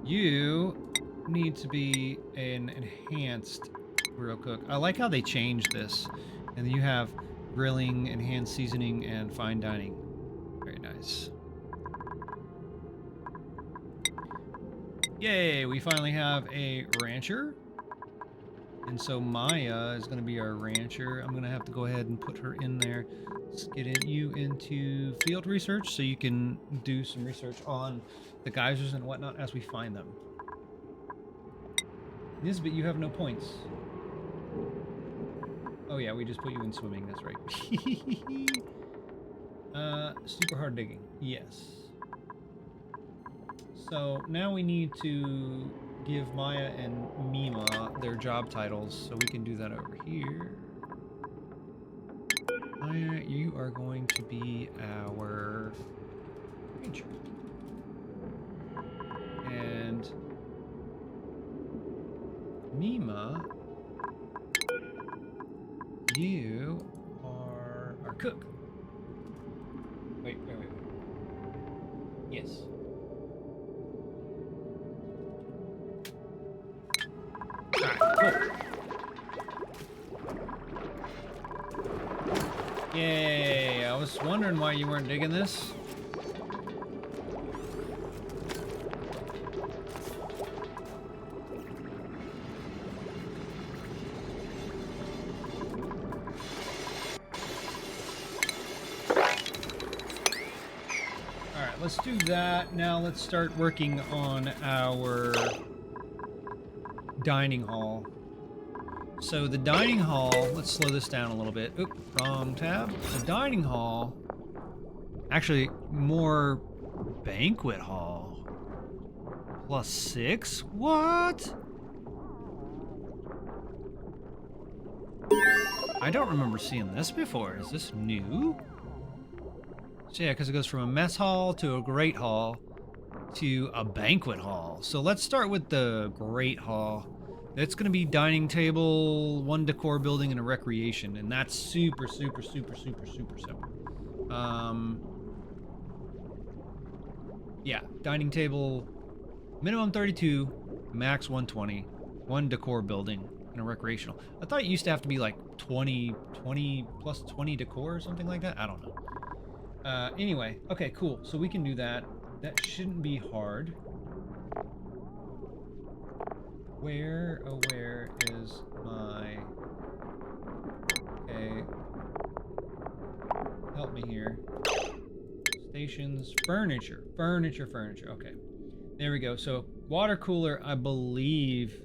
You need to be an enhanced grill cook. I like how they changed this. And then you have grilling, enhanced seasoning, and fine dining. Very nice. Yay, we finally have a rancher. And so Maya is going to be our rancher. I'm going to have to go ahead and put her in there. Let's get you into field research so you can do some research on the geysers and whatnot as we find them. Nisbet, you have no points. Oh yeah, we just put you in swimming, that's right. Super hard digging, yes. So now we need to give Maya and Mima their job titles, so we can do that over here. Maya, you are going to be our ranger. And Mima, you are our cook. Wait. Yes. Alright, cool. Yay, I was wondering why you weren't digging this. Alright, let's do that. Now let's start working on our dining hall. So the dining hall, let's slow this down a little bit. Oop, wrong tab. The dining hall, actually more banquet hall. +6? What? I don't remember seeing this before. Is this new? So yeah, because it goes from a mess hall to a great hall to a banquet hall. So let's start with the great hall. It's going to be dining table, one decor building, and a recreation. And that's super simple. Yeah, dining table, minimum 32, max 120, one decor building, and a recreational. I thought it used to have to be like 20 plus 20 decor or something like that. I don't know. Anyway, okay, cool. So we can do that. That shouldn't be hard. Where is my... Okay. Help me here. Stations, furniture. Okay. There we go. So, water cooler, I believe...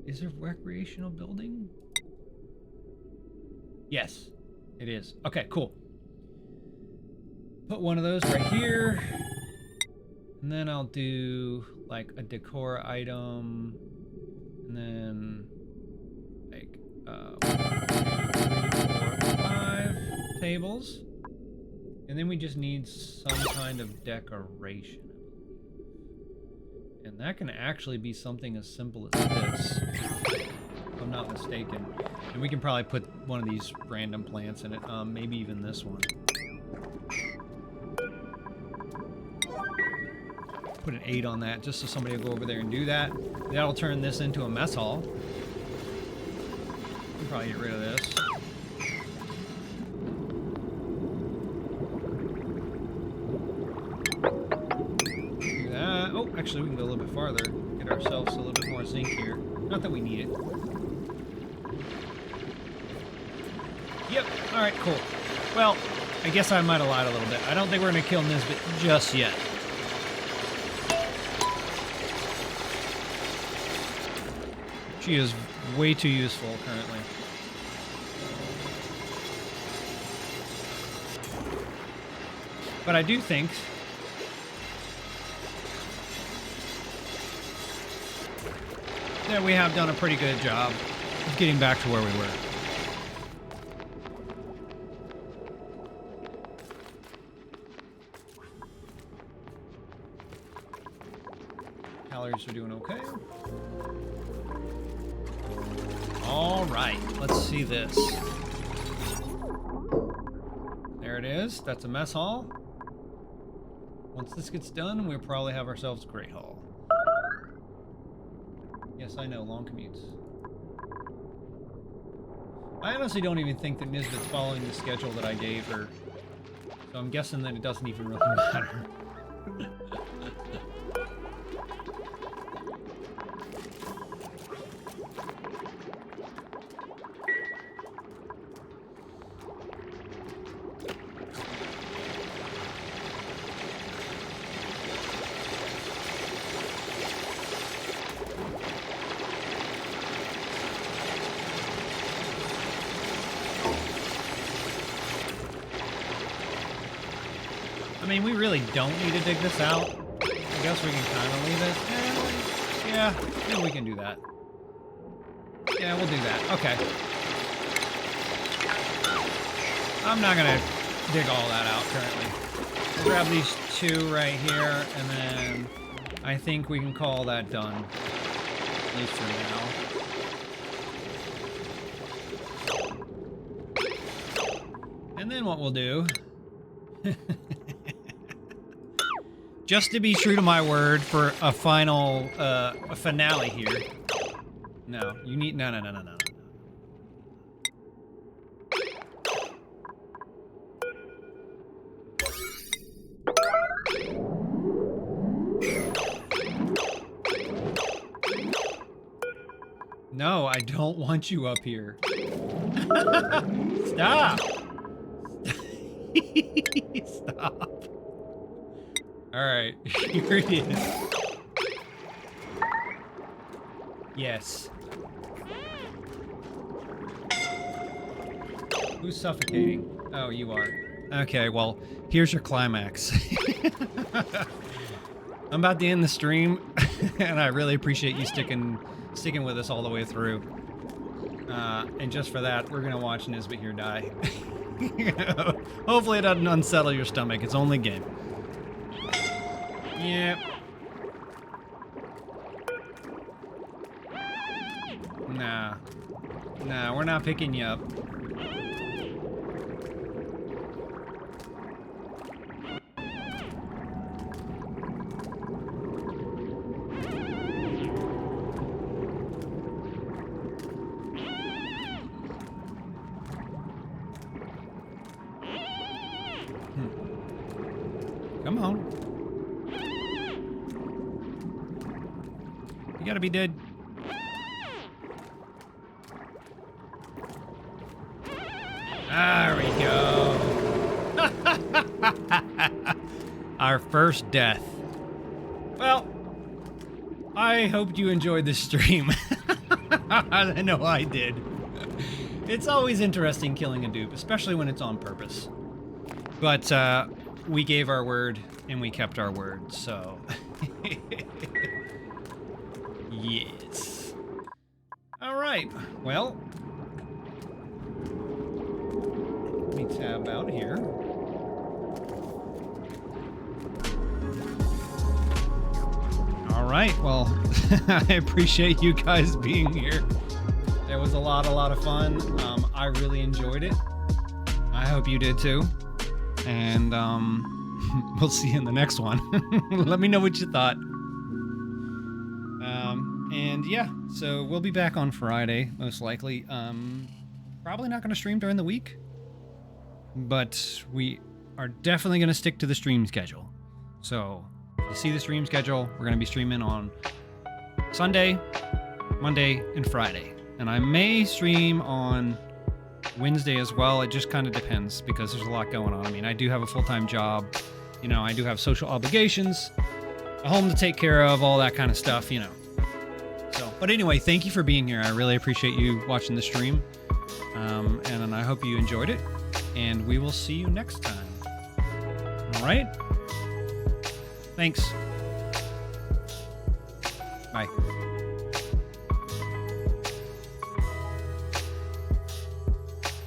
Is there a recreational building? Yes, it is. Okay, cool. Put one of those right here. And then I'll do like a decor item. And then like 1, 2, 3, 4, 5 tables. And then we just need some kind of decoration. And that can actually be something as simple as this, if I'm not mistaken. And we can probably put one of these random plants in it, maybe even this one. Put an 8 on that just so somebody will go over there and do that. That'll turn this into a mess hall. We can probably get rid of this. Do that. Oh, actually we can go a little bit farther. Get ourselves a little bit more zinc here. Not that we need it. Yep, alright, cool. Well, I guess I might have lied a little bit. I don't think we're going to kill Nisbet just yet. She is way too useful currently. But I do think that we have done a pretty good job of getting back to where we were. Calories are doing okay. All right, let's see this. There it is. That's a mess hall. Once this gets done, we'll probably have ourselves a great hall. Yes, I know, long commutes. I honestly don't even think that Nisbet's following the schedule that I gave her. So I'm guessing that it doesn't even really matter. I mean, we really don't need to dig this out. I guess we can kind of leave it. Yeah, maybe we can do that. Yeah, we'll do that. Okay. I'm not going to dig all that out currently. We'll grab these two right here, and then I think we can call that done. At least for now. And then what we'll do... just to be true to my word for a final, a finale here. No, you need, no. No, I don't want you up here. Stop! Stop. Alright, here it is. Yes. Who's suffocating? Oh, you are. Okay, well, here's your climax. I'm about to end the stream, and I really appreciate you sticking with us all the way through. And just for that, we're gonna watch Nisbet here die. Hopefully it doesn't unsettle your stomach. It's only a game. Yep. Nah, we're not picking you up. Come on. You gotta be dead. There we go. Our first death. Well, I hoped you enjoyed this stream. I know I did. It's always interesting killing a dupe, especially when it's on purpose. But we gave our word and we kept our word, so... Yes. Alright, well... Let me tab out here. Alright, well, I appreciate you guys being here. It was a lot of fun. I really enjoyed it. I hope you did too. And we'll see you in the next one. Let me know what you thought. And yeah, so we'll be back on Friday, most likely. Probably not going to stream during the week, but we are definitely going to stick to the stream schedule. So if you see the stream schedule, we're going to be streaming on Sunday, Monday, and Friday. And I may stream on Wednesday as well. It just kind of depends because there's a lot going on. I mean, I do have a full-time job. You know, I do have social obligations, a home to take care of, all that kind of stuff, you know. So, but anyway, thank you for being here. I really appreciate you watching the stream. And I hope you enjoyed it. And we will see you next time. All right? Thanks. Bye.